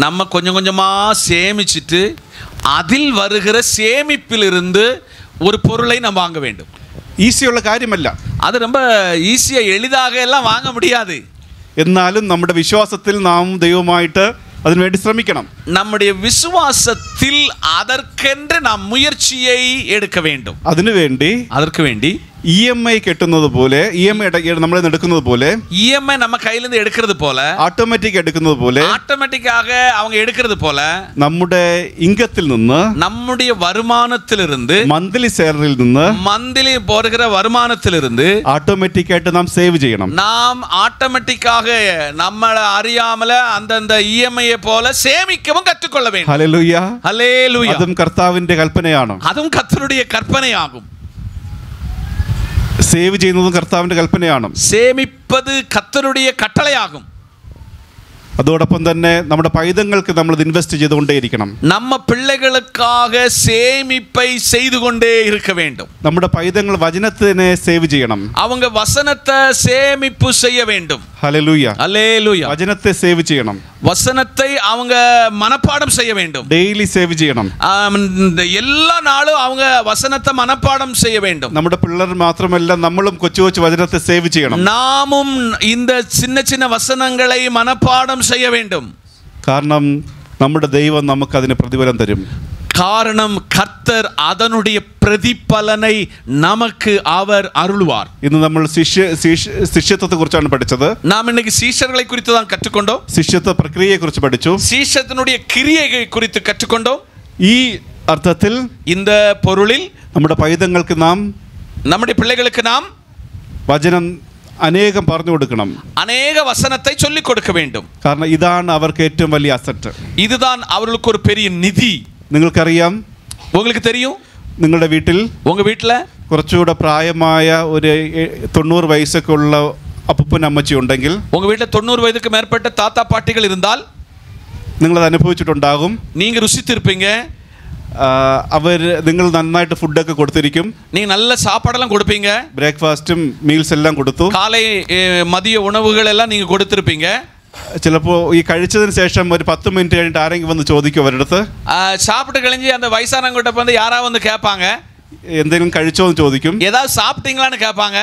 நம்ம கொஞ்சம் கொஞ்சமா சேமிச்சிட்டு அதில் வருகிற சேமிப்பிலிருந்து ஒரு பொருளை நாம் வாங்க வேண்டும். ഈസിയുള്ള കാര്യമല്ല. அது ரொம்ப ஈஸியா எளிதாக எல்லாம் வாங்க முடியாது. എന്നാലും നമ്മുടെ വിശ്വാസത്തിൽ നാം ദൈവമായിട്ട് അതിനുവേണ്ടി ശ്രമിക്കണം. நம்முடைய விசுவாசத்தில் அதற்கென்று நாம் முயற்சியை எடுக்க வேண்டும். அதற்கு வேண்டி EMI കെട്ടുന്നത് പോലെ, EMI നമ്മൾ എടുക്കുന്നത് പോലെ, EMI நம்ம கையிலிருந்து எடுக்கிறது போல, ஆட்டோமேட்டிக் எடுക്കുന്നത് പോലെ, ஆட்டோமேட்டிக்காக அவங்க எடுக்கிறது போல, നമ്മുടെ ഇൻകത്തിൽ നിന്ന്, நம்முடைய வருமானத்திலிருந்து, മന്ത്ലി സാലറിയിൽ നിന്ന്, மந்த்லி போகிற வருமானத்திலிருந்து ஆட்டோமேட்டிக் ആയിട്ട് നാം സേവ് ചെയ്യണം. நாம் ஆட்டோமேட்டிக்காக நம்மளை அறியாமல அந்தந்த EMI போல சேமிக்கவும் கற்றுக்கொள்ள வேண்டும். ഹല്ലേലൂയ, ஹல்லேலூயா. അതും കർത്താവിന്റെ കൽപ്പനയാണ്. அதுவும் கர்த்தருடைய கற்பனையாகும். സേവ് ചെയ്യുന്നതും കർത്താവിന്റെ കൽപ്പനയാണ്. சேமிப்பது கர்த்தருடைய கட்டளையாகும். അതോടൊപ്പം തന്നെ നമ്മുടെ പൈതങ്ങൾക്ക് നമ്മൾ ഇൻവെസ്റ്റ് ചെയ്തുകൊണ്ടേയിരിക്കണം. நம்ம பிள்ளைகளுக்காக சேமிப்பை செய்து கொண்டே இருக்க வேண்டும். നമ്മുടെ പൈതങ്ങൾ വചനത്തിനെ സേവ് ചെയ്യണം. அவங்க வசனத்தை சேமிப்பு செய்ய வேண்டும். ഹല്ലേലൂയ, ஹல்லேலூயா. വചനത്തെ സേവ് ചെയ്യണം. வசனத்தை அவங்க மனப்பாடம் செய்ய வேண்டும். ഡെയിലി സേവ് ചെയ്യണം. எல்லா நாளும் அவங்க வசனத்தை மனப்பாடம் செய்ய வேண்டும். നമ്മുടെ പിള്ളേർ മാത്രമല്ല, നമ്മളും കൊച്ചു കൊച്ചു വചനത്തെ സേവ് ചെയ്യണം. நாமும் இந்த சின்ன சின்ன வசனங்களை மனப்பாடம் செய்ய வேண்டும். കാരണം നമ്മുടെ ദൈവം നമുക്ക് അതിന് പ്രതിഫലം തരും. காரணம் கர்த்தர் அதனுடைய பிரதிபலனை நமக்கு அவர் அருள்வார். ഇന്ന് നമ്മൾ ശിഷ്യത്വത്തെ കുറിച്ചാണ് പഠിച്ചത്. நாம் இன்னைக்கு சீஷர்களை குறித்து தான் கற்றுக்கொண்டோம். ശിഷ്യത്വ പ്രക്രിയയെ കുറിച്ച് പഠിച്ചു. சீஷத்தினுடைய கிரியையை குறித்து கற்றுக்கொண்டோம். ഈ അർത്ഥത്തിൽ இந்த பொருளில் നമ്മുടെ പൈതങ്ങൾക്ക് നാം, நம்முடைய பிள்ளைகளுக்கு நாம் വചനം അനേകം പറഞ്ഞു കൊടുക്കണം. அநேக வசனத்தை சொல்லிக் கொடுக்க வேண்டும். കാരണം ഇതാണ് അവർക്ക് ഏറ്റവും വലിയ അസറ്റ്. இதுதான் அவர்களுக்கு ஒரு பெரிய நிதி. നിങ്ങൾക്കറിയാം, உங்களுக்கு தெரியும், നിങ്ങളുടെ വീട്ടിൽ உங்க வீட்டில் കുറച്ചുകൂടെ പ്രായമായ ഒരു 90 വയസ്സൊക്കെ ഉള്ള അപ്പൂപ്പൻ അമ്മച്ചി ഉണ്ടെങ്കിൽ, உங்க வீட்டில் 90 வயதுக்கு மேற்பட்ட தாத்தா பாட்டிகள் இருந்தால் നിങ്ങളത് അനുഭവിച്ചിട്ടുണ്ടാകും. நீங்க ருசித்திருப்பீங்க. നിങ്ങൾ നന്നായിട്ട് ഫുഡൊക്കെ കൊടുത്തിരിക്കും. நீங்க நல்ல சாப்பாடெல்லாம் கொடுப்பீங்க. ബ്രേക്ക്ഫാസ്റ്റും മീൽസ് എല്ലാം കൊടുത്തു. காலை மதிய உணவுகள் எல்லாம் நீங்க கொடுத்திருப்பீங்க. ചിലപ്പോൾ ഈ കഴിച്ചതിന് ശേഷം ഒരു 10 മിനിറ്റ് കഴിഞ്ഞിട്ട് ആരെങ്കിലും വന്ന് ചോദിക്കും അവരടുത്ത്. சாப்பிட்டு கழிஞ்சு அந்த வயசானவங்கிட்ட வந்து யாராவது வந்து கேட்பாங்க, എന്തെങ്കിലും കഴിച്ചോ എന്ന് ചോദിക്കും. ஏதாவது சாப்பிட்டீங்களான்னு கேட்பாங்க.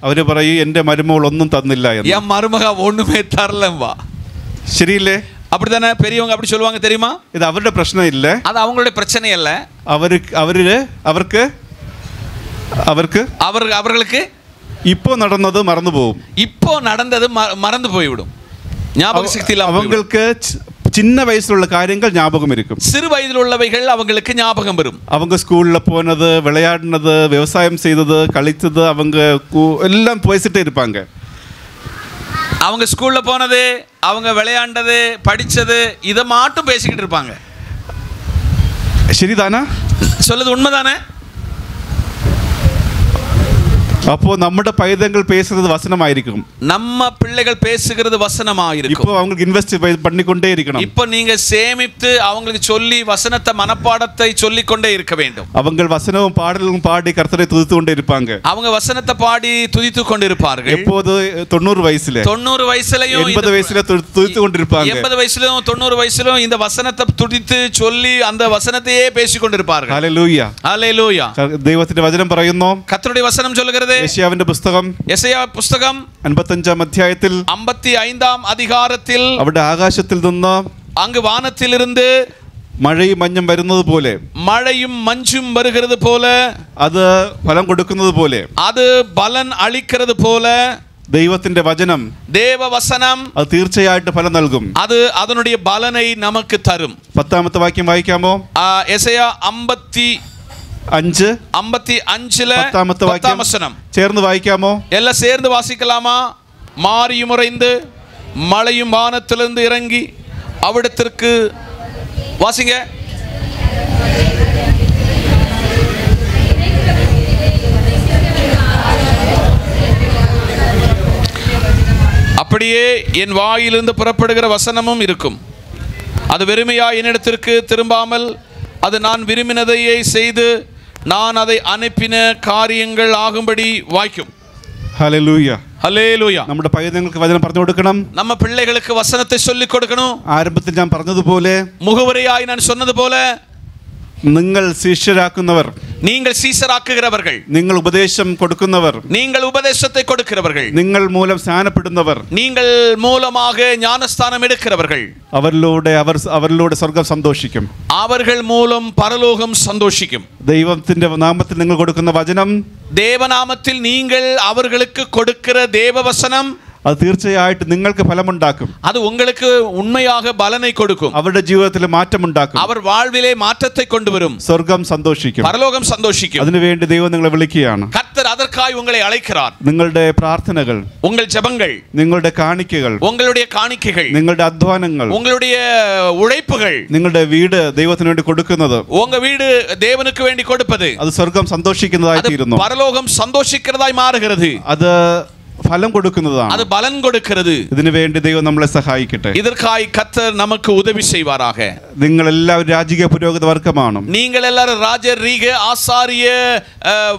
അവര് പറയും, എൻ്റെ മരുമകൾ ഒന്നും തന്നില്ല എന്ന്. என் மருமக ஒண்ணுமே தரலம்பா. ശരിയില്ലേ? அப்படிதானே பெரியவங்க அப்படி சொல்லுவாங்க, தெரியுமா? ഇത് അവരുടെ പ്രശ്നമില്ല, அது அவங்களுடைய பிரச்சனை அல்ல. அவர்களுக்கு இப்போ நடந்தது மறந்து போகும். இப்போ நடந்தது மறந்து போய்விடும். ஞாபக சக்தி இல்லாம அவங்களுக்கு சின்ன வயசுல காரியங்கள் ஞாபகம் இருக்கும். சிறு வயதில் உள்ளவைகள் அவங்களுக்கு ஞாபகம் வரும். அவங்க ஸ்கூல்ல போனது, விளையாடினது, விவசாயம் செய்தது, கழித்தது, அவங்க எல்லாம் பேசிட்டே இருப்பாங்க. அவங்க ஸ்கூல்ல போனது, அவங்க விளையாண்டது, படிச்சது, இதை மட்டும் பேசிக்கிட்டு இருப்பாங்க. சரிதானா? சொல்லுது உண்மைதானே? அப்போ നമ്മുടെ പൈതങ്ങൾ பேசுறது வசனமாയിരിக்கும். நம்ம பிள்ளைகள் பேசுகிறது வசனமாயிருக்கும். இப்போ அவங்களுக்கு இன்வெஸ்ட் பண்ணிக்கொண்டே இருக்கணும். இப்போ நீங்க சேமித்து அவங்களுக்கு சொல்லி வசனத்தை மனப்பாடத்தை சொல்லிக் கொண்டே இருக்க வேண்டும். அவங்க வசனமும் பாடலும் பாடி கர்த்தரை துதித்து கொண்டே இருப்பாங்க. அவங்க வசனத்தை பாடி துதித்து கொண்டிருப்பார்கள். எப்போது 90 வயசுல 90 வயசுலயும் 80 வயசுல துதித்து கொண்டிருப்பாங்க. 80 வயசுலயும் 90 வயசுலயும் இந்த வசனத்தை துதித்து சொல்லி அந்த வசனத்தையே பேசிக் கொண்டிருப்பார்கள். ஹalleluya. ஹalleluya. ദൈവത്തിന്റെ വചനം പറയുന്നു. கர்த்தருடைய வசனம் சொல்கிறது. യെശയ്യാവിന്റെ പുസ്തകം യെശയ്യാ പുസ്തകം 55-ാം അധ്യായത്തിൽ 55-ാം அதிகாரத்தில் അവിടെ ആകാശത്തിൽ നിന്ന് அங்கு வானத்திலிருந்து മഴയും മഞ്ഞും വരുന്നത് പോലെ மழையும் மஞ்சும் வருகிறது போல അത് ഫലം കൊടുക്കുന്നത് പോലെ அது பலன் அளிக்கிறது போல ദൈവത്തിന്റെ വചനം தேவவசனம் അത് തീർച്ചയായിട്ടും ഫലം നൽകും. அது அதனுடைய பலனை நமக்கு தரும். 10-ാമത്തെ വാക്യം വായിക്കാമോ? യെശയ്യാ 55-ல 10-ാമത്തെ വാക്യം வசனம் ചേർന്ന് വായിക്കാമോ? எல்லாம் சேர்ந்து வாசிக்கலாமா? மாரியும் உறைந்து மழையும் வானத்திலிருந்து இறங்கி அவிடத்திற்கு வாசிங்க. அப்படியே என் வாயிலிருந்து புறப்படுகிற வசனமும் இருக்கும். அது வெறுமையா என்னிடத்திற்கு திரும்பாமல் அது நான் விரும்பினதையே செய்து நான் அதை அனுப்பின காரியங்கள் ஆகும்படி வாய்க்கும். ഹല്ലേലൂയ. ഹല്ലേലൂയ. നമ്മുടെ പൈതങ്ങൾക്ക് വചനം പറഞ്ഞു കൊടുക്കണം. நம்ம பிள்ளைகளுக்கு வசனத்தை சொல்லி கொடுக்கணும். ആരംഭത്തിൽ ഞാൻ പറഞ്ഞതുപോലെ முகவரியாய் நான் சொன்னது போல നിങ്ങൾ ശിഷ്യരാക്കുന്നവർ, நீங்கள் சீசராக்குகிறவர்கள், നിങ്ങൾ ഉപദേശം കൊടുക്കുന്നവർ, நீங்கள் உபதேசத்தை கொடுக்கிறவர்கள், നിങ്ങൾ മൂലം സ്നാനപ്പെടുന്നവർ, நீங்கள் மூலமாக ஞானஸ்தானம் எடுக்கிறவர்கள், അവരിലൂടെ സ്വർഗ്ഗം സന്തോഷിക്കും. அவர்கள் மூலம் பரலோகம் சந்தோஷிக்கும். ദൈവത്തിന്റെ നാമത്തിൽ നിങ്ങൾ കൊടുക്കുന്ന വചനം, தேவநாமத்தில் நீங்கள் அவர்களுக்கு கொடுக்கிற தேவவசனம் അത് തീർച്ചയായിട്ടും നിങ്ങൾക്ക് ഫലമുണ്ടാക്കും. அது உங்களுக்கு உண்மையாக பலனை கொடுக்கும். അവരുടെ ജീവിതത്തിൽ മാറ്റമുണ്ടാക്കും. அவர் வாழ்விலே மாற்றத்தை கொண்டு வரும். സ്വർഗ്ഗം സന്തോഷിക്കും. பரலோகம் சந்தோஷிக்கும். അതിനുവേണ്ടി ദൈവം നിങ്ങളെ വിളിക്കുകയാണ്. கர்த்தர் அதற்காய் உங்களை அழைக்கிறார். നിങ്ങളുടെ പ്രാർത്ഥനകൾ, உங்கள் ஜெபங்கள், നിങ്ങളുടെ കാണിക്കകൾ, உங்களுடைய காணிக்கைகள், നിങ്ങളുടെ അധ്വാനങ്ങൾ, உங்களுடைய உழைப்புகள், നിങ്ങളുടെ വീട് ദൈവത്തിന് വേണ്ടി കൊടുക്കുന്നത്, உங்க வீடு தேவனுக்கு வேண்டி கொடுப்பது, അത് സ്വർഗ്ഗം സന്തോഷിക്കുന്നതായി തീരുന്നു. பரலோகம் சந்தோஷிக்கிறதாய் மாறுகிறது. അത് ഫലം കൊടുക്കുന്നതാണ്. அது பலன் கொடுக்கிறது. ഇതിനു വേണ്ടി ദൈവം നമ്മളെ സഹായിക്കട്ടെ. இதற்காய் கர்த்தர் நமக்கு உதவி செய்வாராக. നിങ്ങൾ എല്ലാവരും രാജകീയ പുരോഹിത വർഗമാണ്. நீங்கள் எல்லாரும் ராஜரீக ஆசாரிய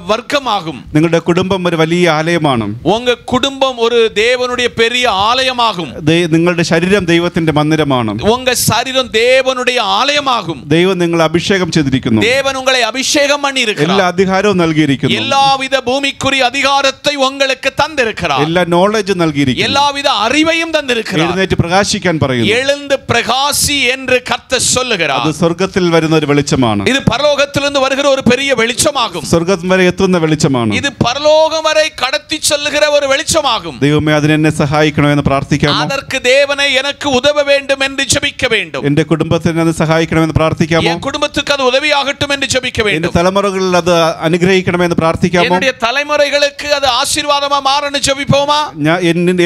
வர்க்கமாகும். നിങ്ങളുടെ കുടുംബം ഒരു വലിയ ആലയമാണ്. உங்க குடும்பம் ஒரு தேவனுடைய பெரிய ஆலயமாகும். നിങ്ങളുടെ ശരീരം ദൈവത്തിന്റെ മന്ദിരമാണ്. உங்க சரீரம் தேவனுடைய ஆலயமாகும். ദൈവം നിങ്ങളെ അഭിഷേകം ചെയ്തിരിക്കുന്നു. தேவன் உங்களை அபிஷேகம் பண்ணி இருக்கிறார். എല്ലാ അധികാരവും നൽകിയിരിക്കുന്നു. எல்லாவித பூமிக்குரிய அதிகாரத்தை உங்களுக்கு தந்திருக்கிறார். എല്ലാ നോളജ് നൽകിയിരിക്കുന്നു. எல்லாவித அறிவையும் தந்திருக்கிறார். എഴുന്നേറ്റ് പ്രകാശിക്കാൻ പറയുന്നു. எழுந்து பிரகாசி என்று கர்த்தர் சொல்லுகிறார். അത് സ്വർഗ്ഗത്തിൽ വരുന്ന ഒരു വെളിച്ചമാണ്. இது பரலோகத்திலிருந்து வருகிற ஒரு பெரிய வெளிச்சமாகும். സ്വർഗ്ഗം വരെ എത്തുന്ന വെളിച്ചമാണ്. இது பரலோகம் வரை கடத்தி செல்லுகிற ஒரு வெளிச்சமாகும். ദൈവമേ അതിനെ സഹായിക്കണമെന്ന് പ്രാർത്ഥിക്കാമോ? அதற்கு தேவனே எனக்கு உதவ வேண்டும் என்று ஜெபிக்க வேண்டும். എന്റെ കുടുംബത്തിന് അത് സഹായിക്കണമെന്ന് പ്രാർത്ഥിക്കാമോ? என் குடும்பத்துக்கு அது உதவியாகட்டும் என்று ஜெபிக்க എന്റെ வேண்டும். തലമുറകളിൽ അത് അനുഗ്രഹിക്കണമെന്ന് പ്രാർത്ഥിക്കാമോ? என்னுடைய தலைமுறைகளுக்கு அது ஆசீர்வாதமா மாறணும் ஜெபிப்போமா?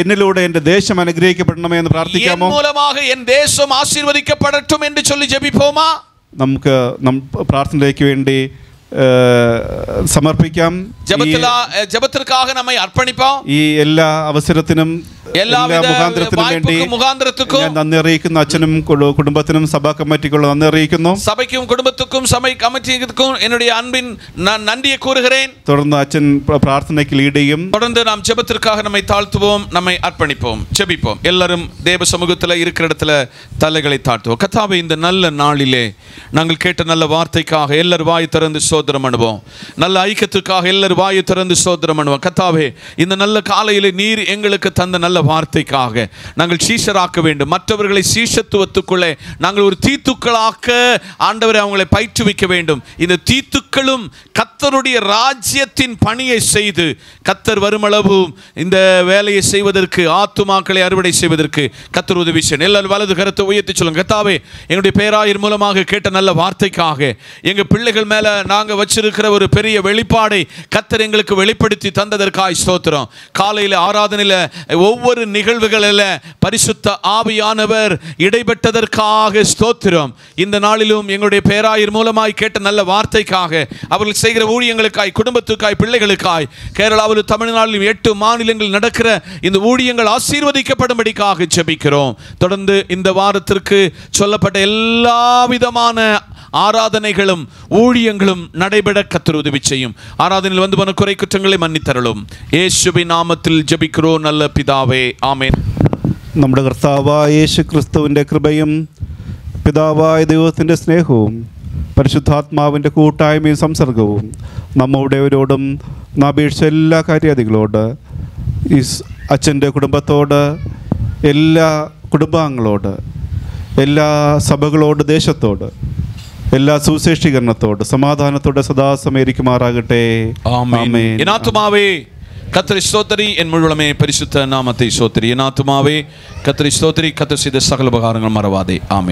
എന്നിലൂടെ എന്റെ ദേശം അനുഗ്രഹിക്കപ്പെടണമെന്ന് പ്രാർത്ഥിക്കാമോ? என் மூலமாக என் தேசம் ஆசீர்வதிக்கப்படட்டும் என்று சொல்லி ஜெபிப்போமா? നമുക്ക് പ്രാർത്ഥനയ്ക്ക് വേണ്ടി സമർപ്പിക്കാം. ஜெபத்திற்காக நம்மை அர்ப்பணிப்போம். ഈ എല്ലാ അവസരത്തിനും എല്ലാ മുഖാന്തരത്തിനും വേണ്ടി ഞാൻ നന്ദി അറിയിക്കുന്നു. അച്ഛനും കുടുംബത്തിനും സഭാ കമ്മിറ്റിക്കുള്ള നന്ദി അറിയിക്കുന്നു. സഭയ്ക്കും കുടുംബത്തിനും സഭை കമ്മിറ്റിക്കും என்னுடைய அன்பின் நன்றியை கூறுகிறேன். തുടർന്ന് അച്ഛൻ പ്രാർത്ഥനയ്ക്ക് ലീഡ് ചെയ്യും. தொடர்ந்து நாம் ஜெபத்திற்காக நம்மை தாழ்த்துவோம், நம்மை அர்ப்பணிப்போம், ஜெபிப்போம். எல்லாரும் தேவ சமூகத்தில் இருக்கிற இடத்துல தலைகளை தாழ்த்துவோம். கர்த்தாவே, இந்த நல்ல நாளிலே நாங்கள் கேட்ட நல்ல வார்த்தைக்காக எல்லாரும் வாய் திறந்து ஸ்தோத்திரம் பண்ணுவோம். நல்ல ஐக்கியத்துக்காக எல்லாரும் வாய் திறந்து ஸ்தோத்திரம் பண்ணுவோம். கர்த்தாவே, இந்த நல்ல காலையிலே நீர் எங்களுக்கு தந்த நல்ல வார்த்தைக்காக நாங்கள் சீஷராக்க வேண்டும். மற்றவர்களை சீஷத்துவத்துக்குள்ளே நாங்கள் ஒரு தீத்துக்களாக்க ஆண்டவரை அவங்களை பயிற்றுவிக்க வேண்டும். இந்த தீத்துக்களும் கர்த்தருடைய ராஜ்யத்தின் பணியை செய்து கர்த்தர் வருமளவு இந்த வேலையை செய்வதற்கு, ஆத்துமாக்களை அறுவடை செய்வதற்கு கர்த்தர் உதவி செய்யணும். எல்லாரும் வலது கரத்தை உயர்த்தி சொல்லுங்க. கர்த்தாவே, எங்களுடைய பேராயர் மூலமாக கேட்ட நல்ல வார்த்தைக்காக எங்கள் பிள்ளைகள் மேல நாங்கள் அங்க வச்சிருக்கிற ஒரு பெரிய வெளிப்பாடை கர்த்தர் எங்களுக்கு வெளிப்படுத்தி தந்ததற்காய் ஸ்தோத்திரம். காலையில் ஆராதனையில ஒவ்வொரு நிகழ்வுகளில் பரிசுத்த ஆவியானவர் இடைப்பட்டதற்காக ஸ்தோத்திரம். இந்த நாளிலும் எங்களுடைய பேராயர் மூலமாய் கேட்ட நல்ல வார்த்தைக்காக, அவர்கள் செய்கிற ஊழியங்களுக்காய், குடும்பத்துக்காய், பிள்ளைகளுக்காய், கேரளாவிலும் தமிழ்நாட்டிலும் 8 மாநிலங்கள் நடக்கிற இந்த ஊழியங்கள் ஆசீர்வதிக்கப்படும்படிக்காக ஜெபிக்கிறோம். தொடர்ந்து இந்த வாரத்திற்கு சொல்லப்பட்ட எல்லா விதமான ஆராதனைகளும் ஊழியங்களும் நடைபெற கர்த்தர் உதவி செய்யும். ஆராதனையில் வந்து போன குறை குற்றங்களை மன்னித்தருளும். യേശുവിൻ നാമത്തിൽ ജപിக்கிறோம் நல்ல പിതാവേ, ആമേൻ. നമ്മുടെ കർത്താവായ യേശു ക്രിസ്തുവിൻ്റെ കൃപയും പിതാവായ ദൈവത്തിൻ്റെ സ്നേഹവും പരിശുദ്ധാത്മാവിൻ്റെ കൂട്ടായ്മയും സംസർഗവും നമ്മളുടെവരോടും അപേക്ഷിച്ച എല്ലാ കാര്യാദികളോട്, ഈ അച്ഛൻ്റെ കുടുംബത്തോട്, എല്ലാ കുടുംബാംഗങ്ങളോട്, എല്ലാ സഭകളോട്, ദേശത്തോട്, എല്ലാ സുവിശേഷീകരണത്തോട്, സമാധാനത്തോടെ സദാസമേരിക്കുമാറാകട്ടെ. ஆமென். என் ஆத்துமாவே கர்த்தரை ஸ்தோத்திரி, என் முழுவதுமே பரிசுத்த நாமத்தை ஸ்தோத்திரி. என் ஆத்துமாவே கர்த்தரை ஸ்தோத்திரி, கர்த்தர் செய்த சகல உபகாரங்கள் மறவாதே. ஆமென்.